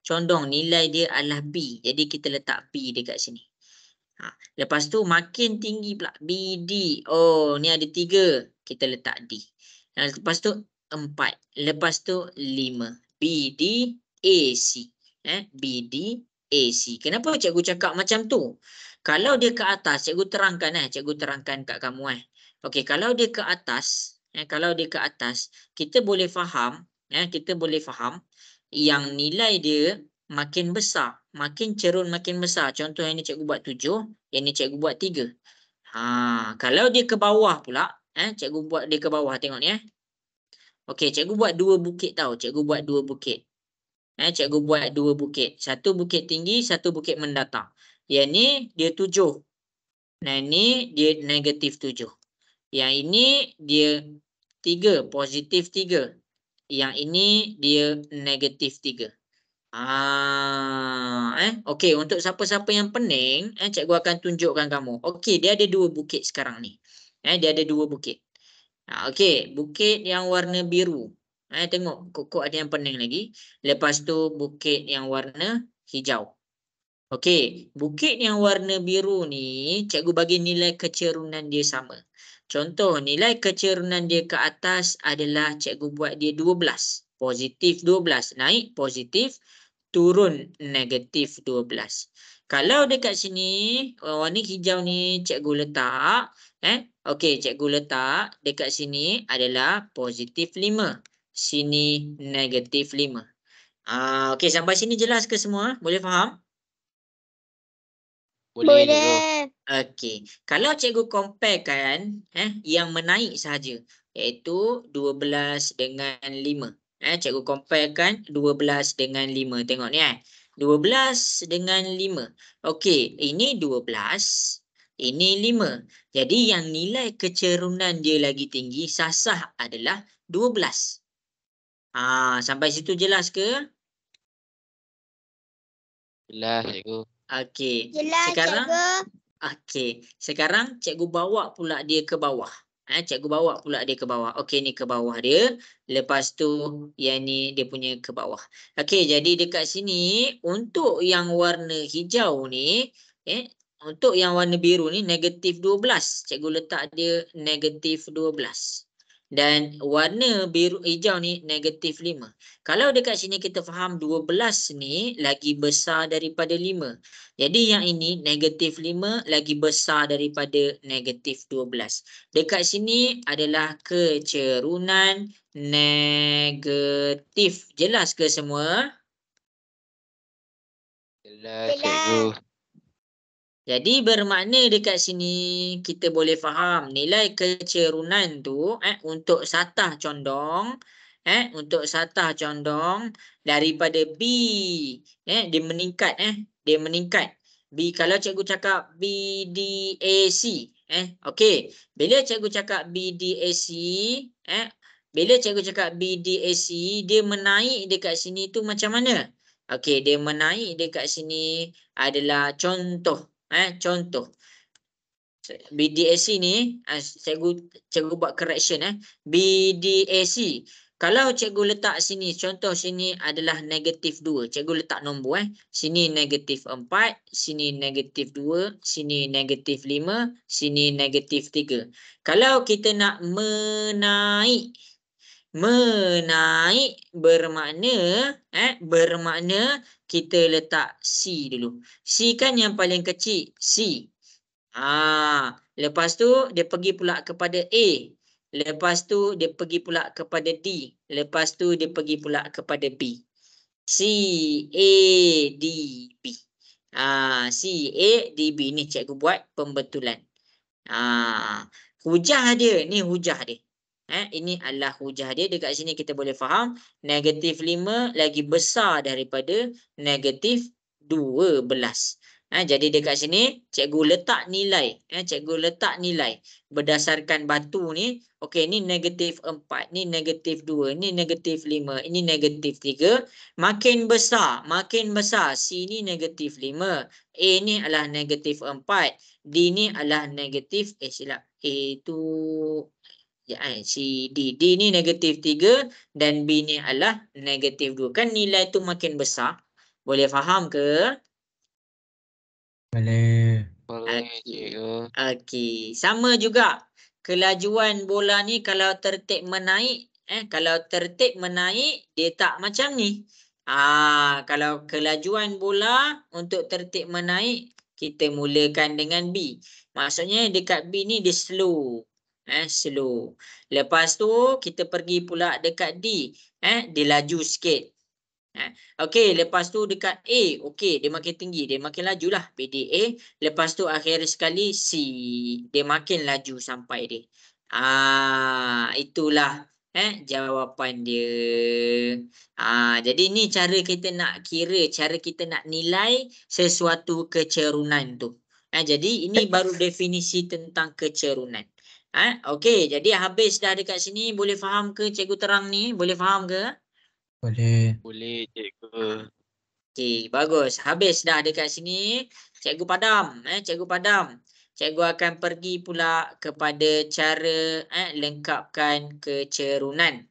condong nilai dia adalah B. Jadi kita letak B dekat sini. Lepas tu makin tinggi pula BD. Oh, ni ada 3. Kita letak D. Lepas tu 4. Lepas tu 5. BD AC. BD AC. Kenapa cikgu cakap macam tu? Kalau dia ke atas, cikgu terangkan kat kamu. Okey, kalau dia ke atas, kalau dia ke atas, kita boleh faham, yang nilai dia makin besar, makin cerun makin besar. Contoh yang ni cikgu buat 7, yang ni cikgu buat 3. Kalau dia ke bawah pula, cikgu buat dia ke bawah, tengok ni. Okey, cikgu buat 2 bukit tau. Cikgu buat 2 bukit. Cikgu buat 2 bukit. Satu bukit tinggi, satu bukit mendatang. Yang ni dia 7. Nah, ni dia negatif 7. Yang ini dia 3, positif 3. Yang ini dia negatif 3. Okey, untuk siapa-siapa yang pening, cikgu akan tunjukkan kamu. Okey, dia ada 2 bukit sekarang ni. Dia ada 2 bukit. Okey, bukit yang warna biru. Tengok, kok ada yang pening lagi. Lepas tu bukit yang warna hijau. Okey, bukit yang warna biru ni, cikgu bagi nilai kecerunan dia sama. Contoh, nilai kecerunan dia ke atas adalah cikgu buat dia 12. Positif 12. Naik positif, turun negatif 12. Kalau dekat sini, warna hijau ni cikgu letak, okey, cikgu letak dekat sini adalah positif 5. Sini negatif 5. Okey, sampai sini jelas ke semua? Boleh faham? Boleh. Okey, kalau cikgu comparekan yang menaik sahaja, iaitu 12 dengan 5. Cikgu comparekan 12 dengan 5. Tengok ni 12 dengan 5. Okey, ini 12, ini 5. Jadi yang nilai kecerunan dia lagi tinggi, sah-sah adalah 12. Sampai situ jelas ke? Jelas, cikgu. Okey. Jelas, Sekarang cikgu bawa pula dia ke bawah. Cikgu bawa pula dia ke bawah. Okey, ni ke bawah dia. Lepas tu yang ni dia punya ke bawah. Okey, jadi dekat sini untuk yang warna hijau ni, untuk yang warna biru ni negatif 12. Cikgu letak dia negatif 12. Dan warna biru hijau ni negatif 5. Kalau dekat sini kita faham 12 ni lagi besar daripada 5. Jadi yang ini negatif 5 lagi besar daripada negatif 12. Dekat sini adalah kecerunan negatif. Jelas ke semua? Jelas, cikgu. Jadi bermakna dekat sini kita boleh faham nilai kecerunan tu untuk satah condong daripada B dia meningkat B. Kalau cikgu cakap BDAC okey, bila cikgu cakap BDAC dia menaik dekat sini tu macam mana? Okey, dia menaik dekat sini adalah contoh BDAC ni cikgu buat correction BDAC. Kalau cikgu letak sini, contoh sini adalah negatif 2. Cikgu letak nombor sini negatif 4, sini negatif 2, sini negatif 5, sini negatif 3. Kalau kita nak menaik bermakna kita letak C dulu. C kan yang paling kecil, C. Lepas tu dia pergi pula kepada A. Lepas tu dia pergi pula kepada D. Lepas tu dia pergi pula kepada B. C, A, D, B. C, A, D, B. Ni cikgu buat pembetulan. Hujah dia. Ni hujah dia. Ini adalah hujah dia. Dekat sini kita boleh faham negatif 5 lagi besar daripada negatif 12. Jadi dekat sini cikgu letak nilai. Berdasarkan batu ni. Okey, ni negatif 4. Ni negatif 2. Ni negatif 5. Ini negatif 3. Makin besar. C ni negatif 5. A ni adalah negatif 4. D ni adalah negatif. Silap. A tu... C, D. D ni negatif 3 dan B ni adalah negatif 2. Kan nilai tu makin besar. Boleh faham ke? Boleh. Boleh, cikgu. Okey. Sama juga. Kelajuan bola ni kalau tertib menaik. Dia tak macam ni. Kalau kelajuan bola untuk tertib menaik, kita mulakan dengan B. Maksudnya dekat B ni dia slow. Slow. Lepas tu kita pergi pula dekat D. Dia laju sikit. Okey, lepas tu dekat A. Okey, dia makin tinggi, dia makin laju lah. PDA. Lepas tu akhir sekali C. Dia makin laju sampai dia. Itulah jawapan dia. Jadi ni cara kita nak kira, cara kita nak nilai sesuatu kecerunan tu. Jadi ini baru definisi tentang kecerunan. Okey, jadi habis dah dekat sini. Boleh faham ke cikgu terang ni? Boleh faham ke? Boleh. Boleh cikgu. Okey, bagus. Habis dah dekat sini. Cikgu padam. Cikgu padam. Cikgu akan pergi pula kepada cara lengkapkan kecerunan.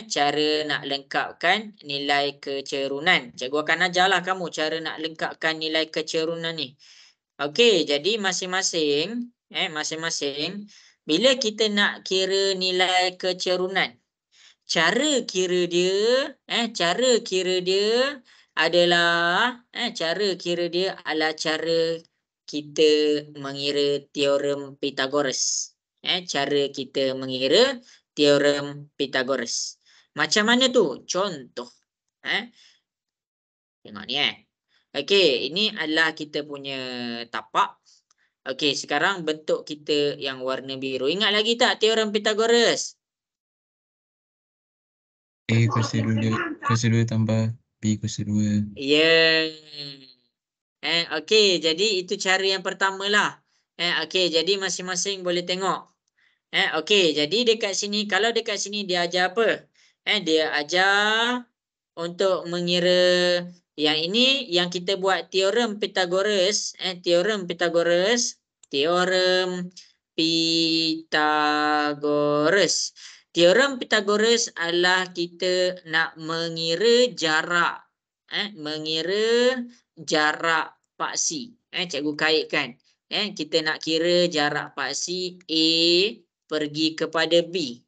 Cara nak lengkapkan nilai kecerunan. Cikgu akan ajarlah kamu cara nak lengkapkan nilai kecerunan ni. Okey, jadi masing-masing bila kita nak kira nilai kecerunan, cara kira dia adalah cara kita mengira teorem Pythagoras. Cara kita mengira teorem Pythagoras. Macam mana tu? Contoh. Tengok ni Okey, ini adalah kita punya tapak. Okey, sekarang bentuk kita yang warna biru. Ingat lagi tak teorem Pythagoras? A kuasa 2 tambah B kuasa 2. Ya. Okey, jadi itu cara yang pertama lah. Okey, jadi masing-masing boleh tengok. Okey, jadi dekat sini, kalau dekat sini dia ajar apa? Dia ajar untuk mengira yang ini yang kita buat teorem Pythagoras. Teorem Pythagoras. Teorem Pythagoras adalah kita nak mengira jarak. Mengira jarak paksi. Cikgu kaitkan. Kita nak kira jarak paksi A pergi kepada B.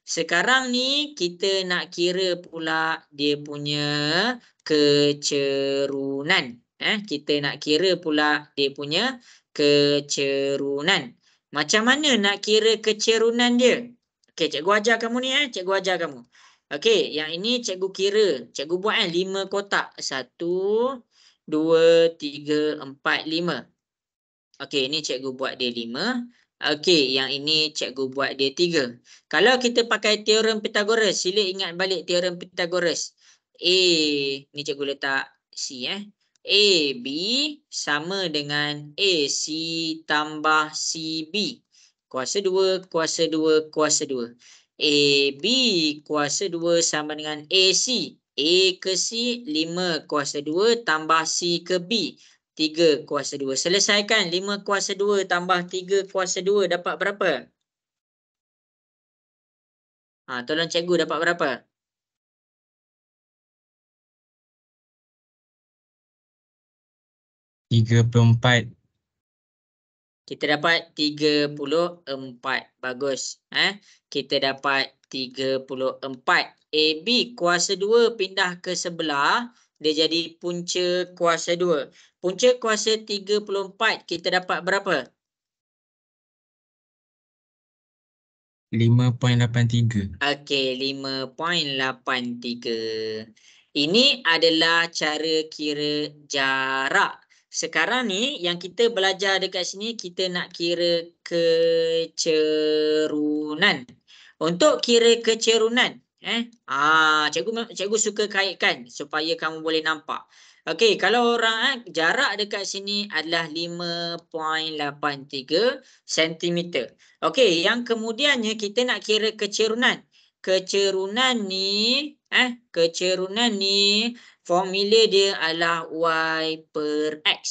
Sekarang ni kita nak kira pula dia punya kecerunan. Kita nak kira pula dia punya kecerunan. Macam mana nak kira kecerunan dia? Okey, cikgu ajar kamu ni cikgu ajar kamu. Okey, yang ini cikgu kira. Cikgu buat 5 kotak. 1, 2, 3, 4, 5. Okey, ini cikgu buat dia 5. Okey, yang ini cikgu buat dia 3. Kalau kita pakai teorem Pythagoras, sila ingat balik teorem Pythagoras. Ni cikgu letak C AB sama dengan AC tambah CB. Kuasa 2, kuasa 2, kuasa 2. AB kuasa 2 sama dengan AC. A ke C, 5 kuasa 2 tambah C ke B. 3 kuasa 2. Selesaikan. 5 kuasa 2 tambah 3 kuasa 2 dapat berapa? Tolong cikgu dapat berapa? $34. Kita dapat 34. Bagus. Kita dapat 34. AB kuasa 2 pindah ke sebelah. Dia jadi punca kuasa 2. Punca kuasa 34 kita dapat berapa? 5.83. Okey, 5.83. Ini adalah cara kira jarak. Sekarang ni yang kita belajar dekat sini, kita nak kira kecerunan. Untuk kira kecerunan, cikgu suka kaitkan supaya kamu boleh nampak. Okey, kalau orang jarak dekat sini adalah 5.83 cm. Okey, yang kemudiannya kita nak kira kecerunan. Kecerunan ni formula dia adalah Y per X.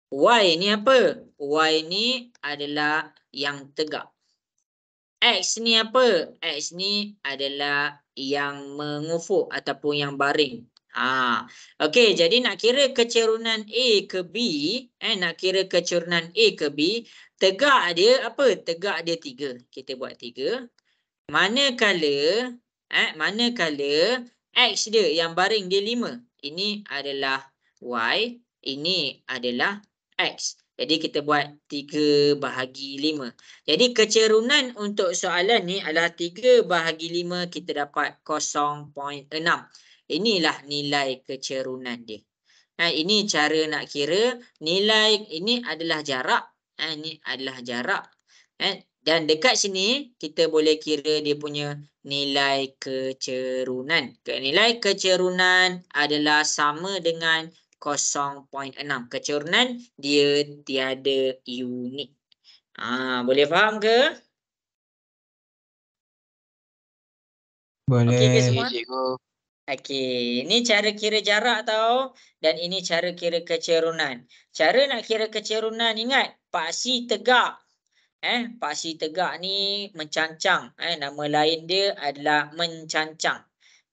Y ni apa? Y ni adalah yang tegak. X ni apa? X ni adalah yang mengufuk ataupun yang baring. Okey, jadi nak kira kecerunan A ke B, nak kira kecerunan A ke B, tegak dia apa? Tegak dia 3. Kita buat 3. Manakala X dia yang baring dia 5. Ini adalah Y, ini adalah X. Jadi kita buat 3 bahagi 5. Jadi kecerunan untuk soalan ni adalah 3 bahagi 5 kita dapat 0.6. Inilah nilai kecerunan dia. Ini cara nak kira nilai ini adalah jarak. Ini adalah jarak. Dan dekat sini kita boleh kira dia punya nilai kecerunan. Nilai kecerunan adalah sama dengan 0.6. Kecerunan dia tiada unit. Boleh faham ke? Boleh. Okey ke Okey, semua? cikgu. Okey, ini cara kira jarak tau. Dan ini cara kira kecerunan. Cara nak kira kecerunan, ingat paksi tegak. Paksi tegak ni mencancang. Nama lain dia adalah mencancang.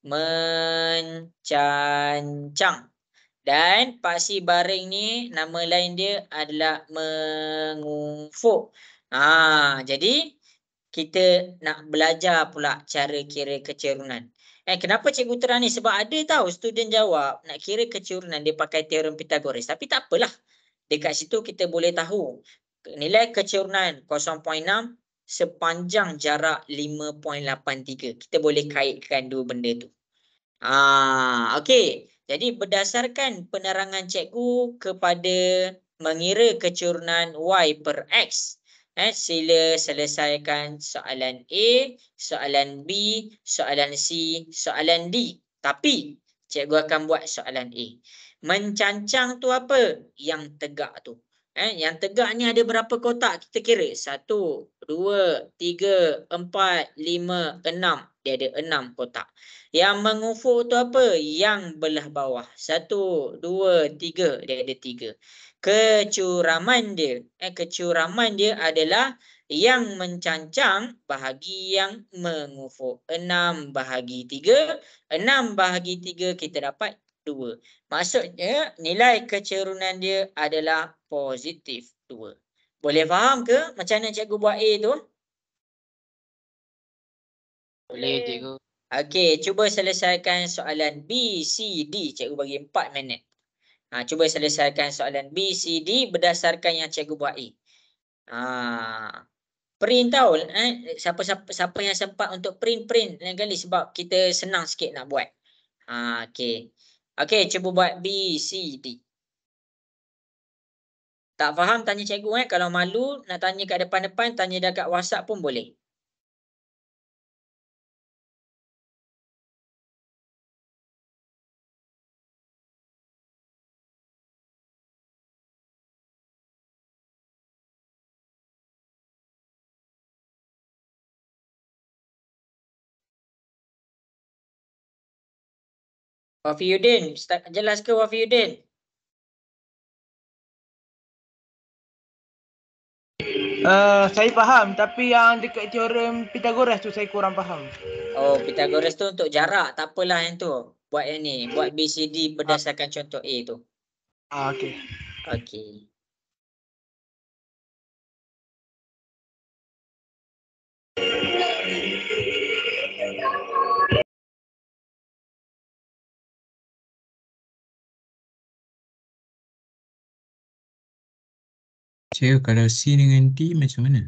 Mencancang. Dan paksi baring ni nama lain dia adalah mengufuk. Jadi kita nak belajar pula cara kira kecerunan. Kenapa cikgu terang ni? Sebab ada tahu student jawab nak kira kecerunan dia pakai teorem Pythagoras. Tapi tak apalah. Dekat situ kita boleh tahu nilai kecerunan 0.6 sepanjang jarak 5.83. Kita boleh kaitkan dua benda tu. Okey. Jadi berdasarkan penerangan cikgu kepada mengira kecerunan Y per X, sila selesaikan soalan A, soalan B, soalan C, soalan D. Tapi cikgu akan buat soalan A. Mencancang tu apa? Yang tegak tu. Yang tegak ni ada berapa kotak? Kita kira. 1, 2, 3, 4, 5, 6. Dia ada 6 kotak. Yang mengufuk tu apa? Yang belah bawah. 1, 2, 3. Dia ada 3. Kecuraman dia adalah yang mencancang bahagi yang mengufuk. 6 bahagi 3. 6 bahagi 3 kita dapat 2. Maksudnya nilai kecerunan dia adalah positif 2. Boleh faham ke macam mana cikgu buat A tu? Boleh, cikgu. Okey, cuba selesaikan soalan B, C, D. Cikgu bagi 4 minit. Cuba selesaikan soalan B, C, D berdasarkan yang cikgu buat A. Print tau. Siapa yang sempat untuk print lain kali sebab kita senang sikit nak buat. Okey. Okey, cuba buat B, C, D. Tak faham tanya cikgu. Kalau malu nak tanya kat depan-depan, tanya dekat WhatsApp pun boleh. Wafiuddin, jelas ke Wafiuddin? Saya faham, tapi yang dekat teorem Pythagoras tu saya kurang faham. Oh, Pythagoras tu untuk jarak. Tak apalah yang tu. Buat yang ni. Buat BCD berdasarkan contoh A tu. Okey. Okey. Cikgu, kalau C dengan D macam mana?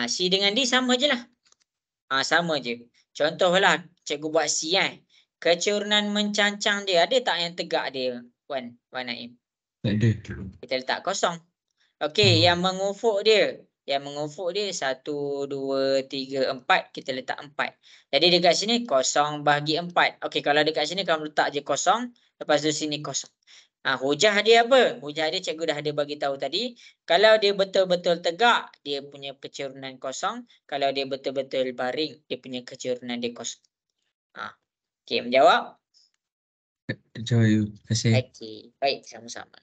C dengan D sama je lah. Sama je. Contohlah cikgu buat C Kecerunan mencancang dia ada tak yang tegak dia? Wan Naim. Tak ada. Kita letak kosong. Okey, yang mengufuk dia. Yang mengufuk dia 1, 2, 3, 4. Kita letak 4. Jadi dekat sini kosong bahagi 4. Okey, kalau dekat sini kamu letak je kosong. Lepas tu sini kosong. Hujah dia apa? Hujah dia cikgu dah ada bagi tahu tadi. Kalau dia betul-betul tegak, dia punya kecerunan kosong. Kalau dia betul-betul baring, dia punya kecerunan dia kosong. Okey, menjawab? Jawab, you. Terima kasih. Okey, baik, sama-sama.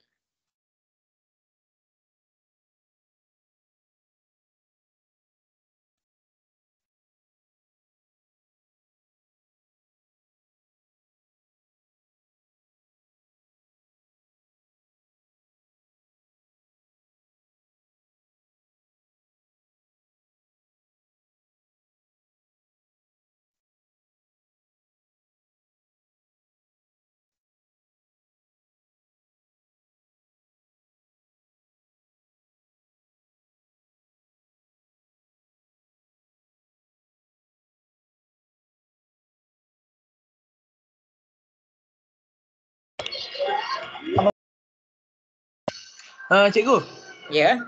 Cikgu, Ya.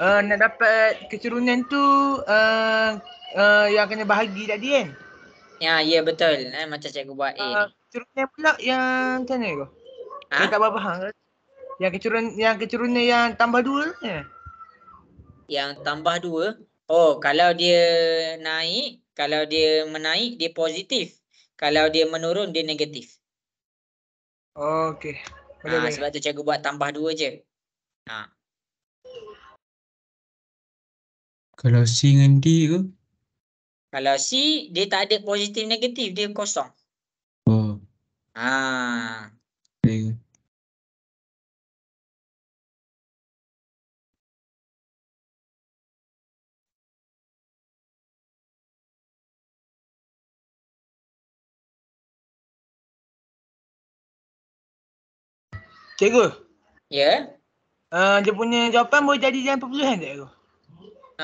nak dapat kecerunan tu yang kena bahagi tadi kan? Ya betul. Macam cikgu buat A ni. Kecerunan pula yang macam mana tu? Ha? Saya tak faham. Yang kecerunan yang tambah 2 tu kan? Yang tambah 2. Oh, kalau dia naik, kalau dia menaik dia positif. Kalau dia menurun dia negatif. Okey. Boleh. Sebab tu cikgu buat tambah 2 je. Kalau C dengan D ke? Kalau C dia tak ada positif negatif, dia kosong. Oh, Ha. boleh ke? Cikgu, Ya. dia punya jawapan boleh jadi dalam perpuluhan tak cikgu?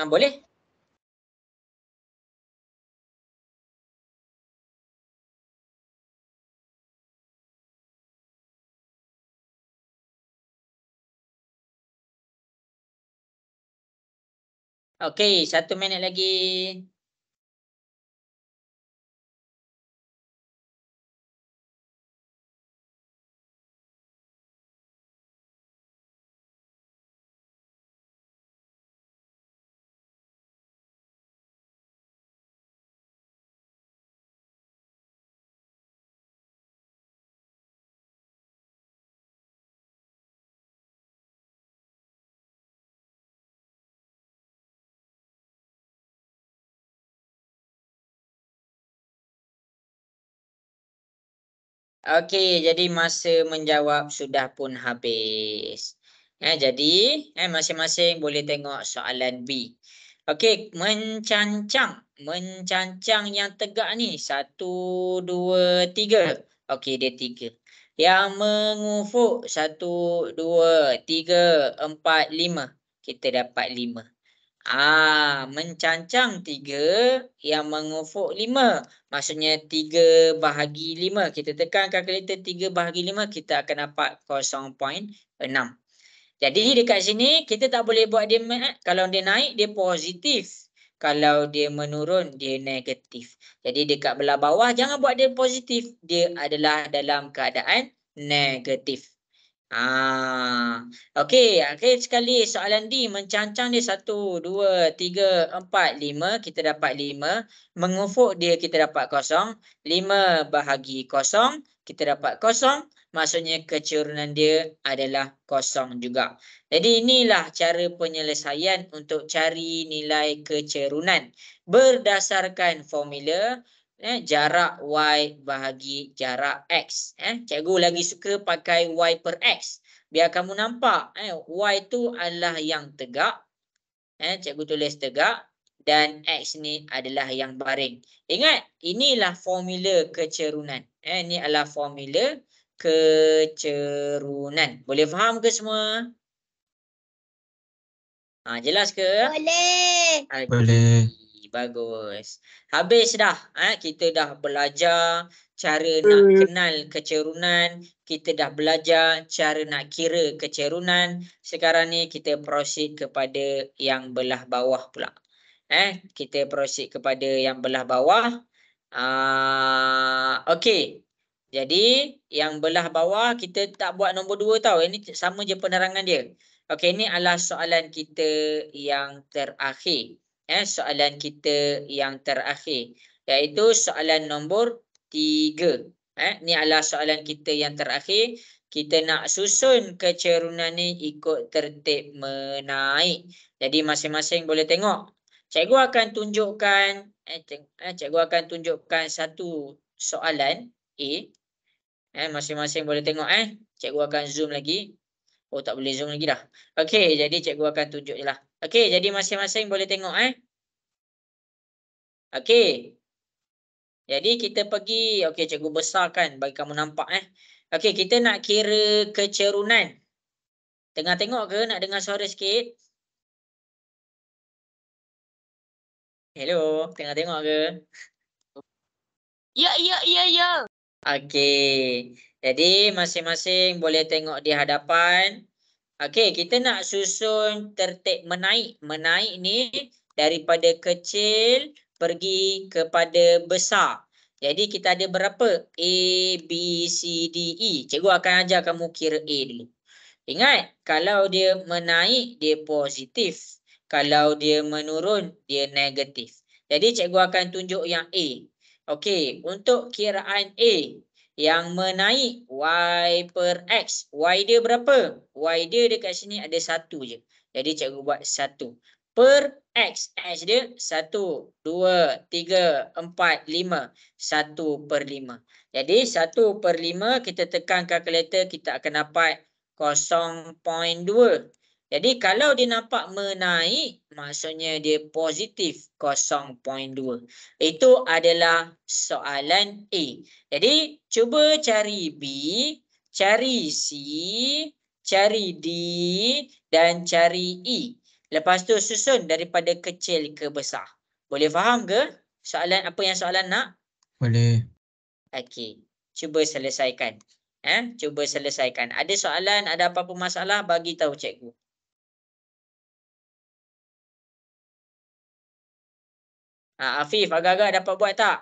Boleh. Okey, 1 minit lagi. Okey, jadi masa menjawab sudah pun habis. Jadi masing-masing boleh tengok soalan B. Okey, mencancang. Mencancang yang tegak ni 1, 2, 3. Okey, dia 3. Yang mengufuk 1, 2, 3, 4, 5. Kita dapat 5. Mencancang 3, yang mengufuk 5. Maksudnya 3 bahagi 5. Kita tekan kalkulator 3 bahagi 5, kita akan dapat 0.6. Jadi dekat sini kita tak boleh buat dia kalau dia naik dia positif. Kalau dia menurun dia negatif. Jadi dekat belah bawah jangan buat dia positif. Dia adalah dalam keadaan negatif. Okey, sekali soalan D mencancang dia 1, 2, 3, 4, 5, kita dapat 5. Mengufuk dia kita dapat 0. 5 bahagi 0, kita dapat 0. Maksudnya kecerunan dia adalah 0 juga. Jadi inilah cara penyelesaian untuk cari nilai kecerunan berdasarkan formula jarak Y bahagi jarak X. Cikgu lagi suka pakai Y per X. Biar kamu nampak Y tu adalah yang tegak. Cikgu tulis tegak. Dan X ni adalah yang baring. Ingat, inilah formula kecerunan. Ini adalah formula kecerunan. Boleh faham ke semua? Jelas ke? Boleh. Boleh. Bagus. Habis dah. Kita dah belajar cara nak kenal kecerunan. Kita dah belajar cara nak kira kecerunan. Sekarang ni kita proceed kepada yang belah bawah pula. Kita proceed kepada yang belah bawah. Okey. Jadi yang belah bawah kita tak buat nombor 2 tau. Ini sama je penerangan dia. Okey, ini adalah soalan kita yang terakhir. Soalan kita yang terakhir, iaitu soalan nombor 3. Ni adalah soalan kita yang terakhir. Kita nak susun kecerunan ni ikut tertib menaik. Jadi masing-masing boleh tengok. Cikgu akan tunjukkan satu soalan A. Masing-masing boleh tengok. Cikgu akan zoom lagi. Oh, tak boleh zoom lagi dah. Okey, jadi cikgu akan tunjuk je lah. Okey, jadi masing-masing boleh tengok. Okey. Jadi kita pergi. Okey, cikgu besarkan bagi kamu nampak. Okey, kita nak kira kecerunan. Tengah tengok ke? Nak dengar suara sikit? Hello, tengah tengok ke? Ya. Okey. Jadi masing-masing boleh tengok di hadapan. Okey, kita nak susun tertib menaik. Menaik ni daripada kecil pergi kepada besar. Jadi kita ada berapa? A, B, C, D, E. Cikgu akan ajar kamu kira A dulu. Ingat, kalau dia menaik, dia positif. Kalau dia menurun, dia negatif. Jadi cikgu akan tunjuk yang A. Okey, untuk kiraan A, yang menaik Y per X. Y dia berapa? Y dia dekat sini ada 1 je. Jadi cikgu buat 1. Per X. X dia 1, 2, 3, 4, 5. 1/5. Jadi 1/5 kita tekan kalkulator, kita akan dapat 0.2. Jadi kalau dia nampak menaik, maksudnya dia positif 0.2. Itu adalah soalan A. Jadi cuba cari B, cari C, cari D dan cari E. Lepas tu susun daripada kecil ke besar. Boleh faham ke? Soalan apa yang soalan nak? Boleh. Okey. Cuba selesaikan. Cuba selesaikan. Ada soalan, ada apa-apa masalah, bagi tahu cikgu. Afif, agak-agak dapat buat tak?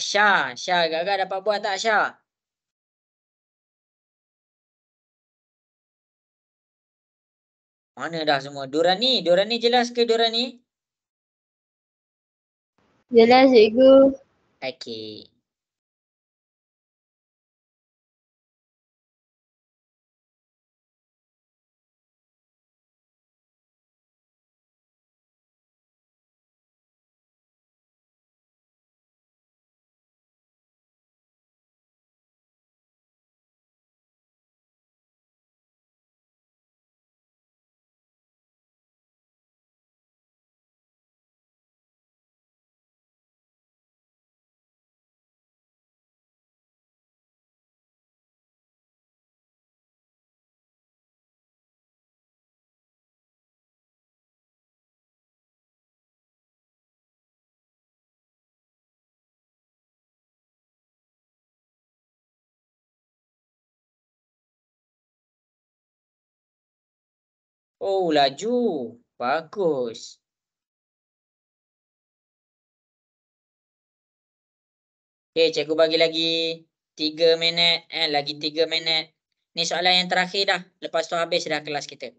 Syah, agak-agak dapat buat tak Syah? Mana dah semua? Dorani jelas ke Dorani? Jelas cikgu. Okey. Oh, laju. Bagus. Okey, cikgu bagi lagi 3 minit. Lagi 3 minit. Ni soalan yang terakhir dah. Lepas tu habis dah kelas kita.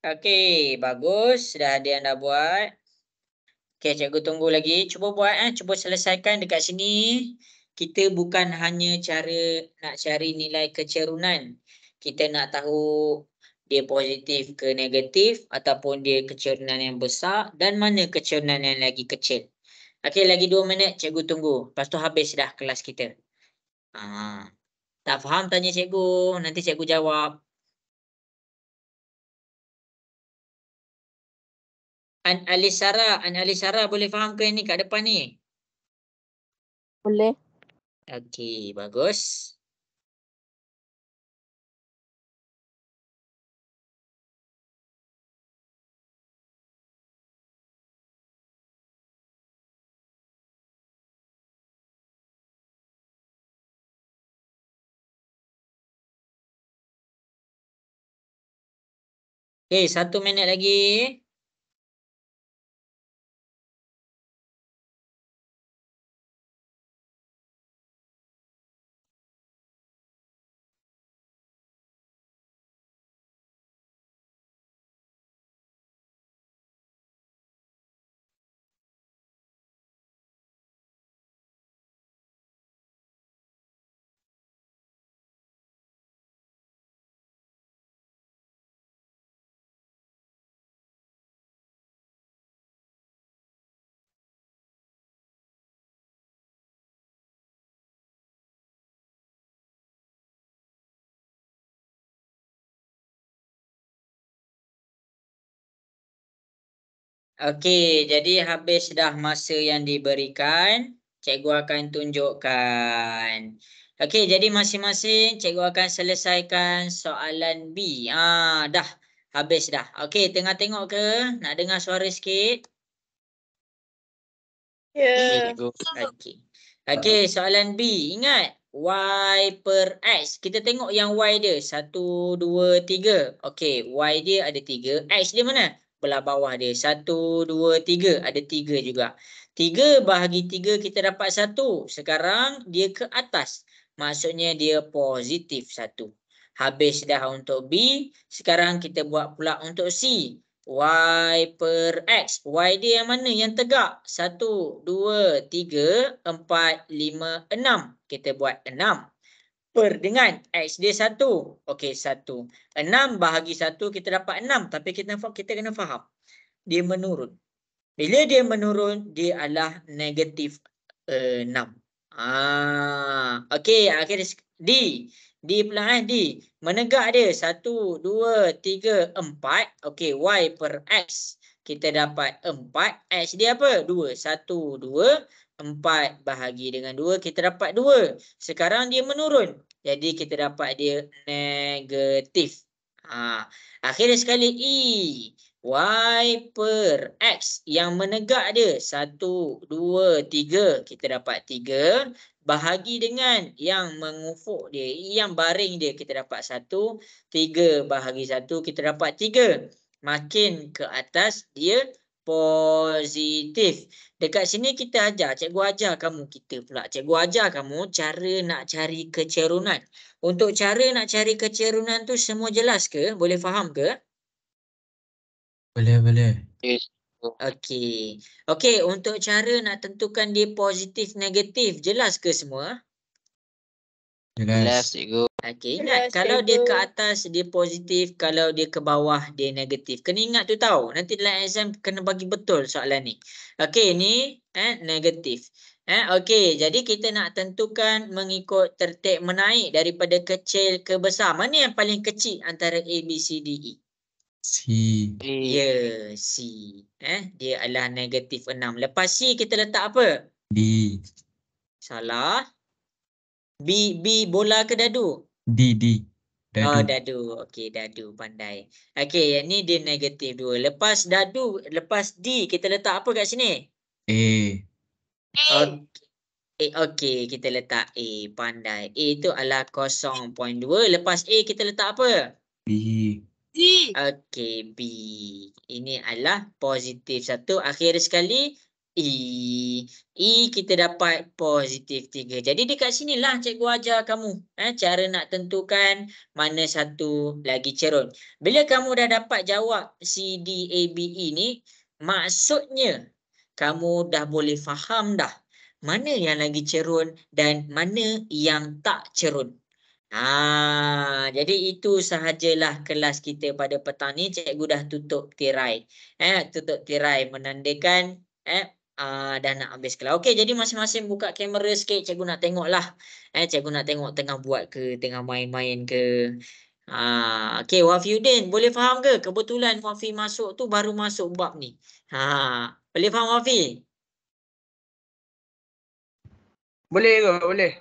Okey, bagus. Dah ada yang dah buat. Okey, cikgu tunggu lagi. Cuba buat, cuba selesaikan dekat sini. Kita bukan hanya nak cari nilai kecerunan. Kita nak tahu dia positif ke negatif ataupun dia kecerunan yang besar dan mana kecerunan yang lagi kecil. Okey, lagi 2 minit cikgu tunggu. Lepas tu habis dah kelas kita. Tak faham tanya cikgu, nanti cikgu jawab. An Alisara boleh faham ke ni kat depan ni? Boleh. Okey, bagus. Okey, 1 minit lagi. Okey, jadi habis dah masa yang diberikan. Cikgu akan tunjukkan. Okey, jadi masing-masing cikgu akan selesaikan soalan B. Dah. Habis dah. Okey, tengah tengok ke? Nak dengar suara sikit? Okey, cikgu. Okey. Okey, soalan B. Ingat, Y per X. Kita tengok yang Y dia. 1, 2, 3. Okey, Y dia ada 3. X dia mana? Belah bawah dia. 1, 2, 3. Ada 3 juga. 3 bahagi 3 kita dapat 1. Sekarang dia ke atas. Maksudnya dia positif 1. Habis dah untuk B. Sekarang kita buat pula untuk C. Y per X. Y dia yang mana? Yang tegak. 1, 2, 3, 4, 5, 6. Kita buat 6. Per dengan X dia 1. Okey, 1. 6 bahagi 1 kita dapat 6. Tapi kita kena faham. Dia menurun. Bila dia menurun, dia adalah negatif 6. Okey, akhir D. D pula D. Menegak dia 1, 2, 3, 4. Okey, Y per X. Kita dapat 4. X dia apa? 2. 1, 2, 4 bahagi dengan 2. Kita dapat 2. Sekarang dia menurun. Jadi kita dapat dia negatif. Akhir sekali E. Y per X. Yang menegak dia 1, 2, 3. Kita dapat 3. Bahagi dengan yang mengufuk dia, yang baring dia, kita dapat 1. 3 bahagi 1 kita dapat 3. Makin ke atas dia positif. Dekat sini kita ajar, cikgu ajar kamu, cikgu ajar kamu cara nak cari kecerunan. Untuk cara nak cari kecerunan tu semua jelas ke? Boleh faham ke? Boleh. Okey, cikgu. Okey. Okey, untuk cara nak tentukan dia positif negatif, jelas ke semua? Jelas, Jelas. cikgu. Okey, ingat kalau dia ke atas dia positif, kalau dia ke bawah dia negatif. Kena ingat tu tahu. Nanti dalam exam kena bagi betul soalan ni. Okey, ni negatif. Okey, jadi kita nak tentukan mengikut tertib menaik daripada kecil ke besar. Mana yang paling kecil antara A, B, C, D, E? C. Ya, C. Dia adalah negatif 6. Lepas C kita letak apa? D. Salah. B bola ke dadu? D. Oh, Dadu. dadu. Okey, dadu. Pandai. Okey, yang ni dia negatif 2. Lepas dadu, lepas D, kita letak apa kat sini? A. Okey, kita letak A. Pandai. A tu adalah 0.2. Lepas A, kita letak apa? B. Okey, B. Ini adalah positif 1. Akhir sekali, E. E kita dapat positif 3. Jadi dekat sinilah cikgu ajar kamu cara nak tentukan mana satu lagi cerun. Bila kamu dah dapat jawab C, D, A, B, E ni, maksudnya kamu dah boleh faham dah mana yang lagi cerun dan mana yang tak cerun. Jadi itu sahajalah kelas kita pada petang ni. Cikgu dah tutup tirai. Tutup tirai menandakan dah nak habis kelas. Okey, jadi masing-masing buka kamera sikit. Cikgu nak tengok lah. Cikgu nak tengok tengah buat ke, tengah main-main ke. Okey, Wafiuddin boleh faham ke? Kebetulan Wafi masuk tu baru masuk bab ni. Boleh faham Wafi? Boleh ke? Boleh.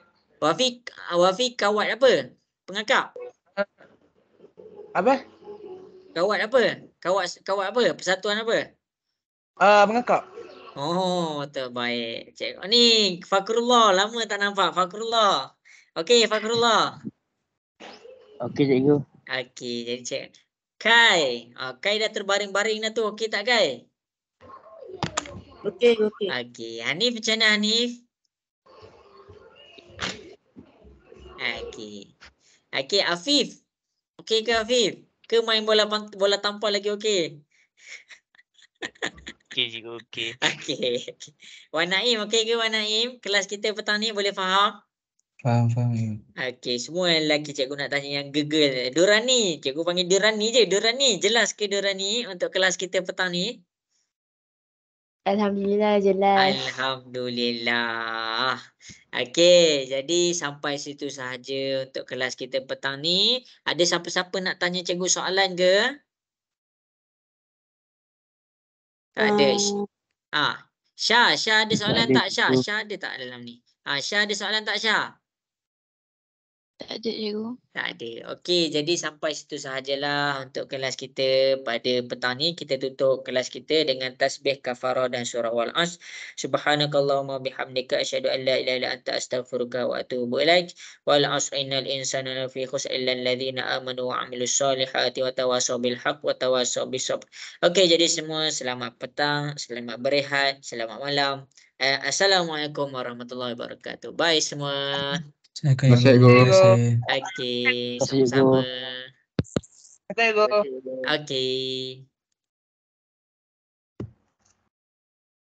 Wafi kawat apa? Pengakap? Apa? Kawat apa? Kawat apa? Persatuan apa? Mengakak. Oh, terbaik. Cikgu ni Fakrullah, lama tak nampak Fakrullah. Okey, Fakrullah. Okey cikgu. Okey, jadi Kai. Kai dah terbaring-baring dah tu. Okey tak Kai? Okey, okey. Okey. Hanif macam mana Hanif? Okey. Okey Afif. Okey ke Afif? Ke main bola tampar lagi okey? Okey cikgu, okey. Okey. Wan Naim okey ke Wan Naim? Kelas kita petang ni boleh faham? Faham, cikgu. Okey, semua yang lelaki cikgu nak tanya yang gegel. Dorani, cikgu panggil Dorani je. Dorani, jelas ke Dorani untuk kelas kita petang ni? Alhamdulillah jelas. Alhamdulillah. Okey, jadi sampai situ sahaja untuk kelas kita petang ni. Ada siapa-siapa nak tanya cikgu soalan ke? Tak ada. Syah ada soalan ada, tak Syah? cikgu. Syah ada tak dalam ni? Syah ada soalan tak Syah? Tak ada cikgu. Tak ada. Okey, jadi sampai situ sahajalah untuk kelas kita pada petang ni. Kita tutup kelas kita dengan tasbih kafarah dan surah wal as. Subhanakallahumma bihamdika asyhadu an la ilaha illa anta astaghfiruka wa atubu ilaik. Wal asr innal insana lafi khusr illa alladhina amanu wa amilus solihati wa tawasaw bil haqq wa tawasaw bis sabr. Okey, jadi semua selamat petang, selamat berehat, selamat malam. Assalamualaikum warahmatullahi wabarakatuh. Bye semua. Saya Terima kasih, cikgu. Terima kasih. Okey, Terima kasih, sama-sama. Kata cikgu. Okey.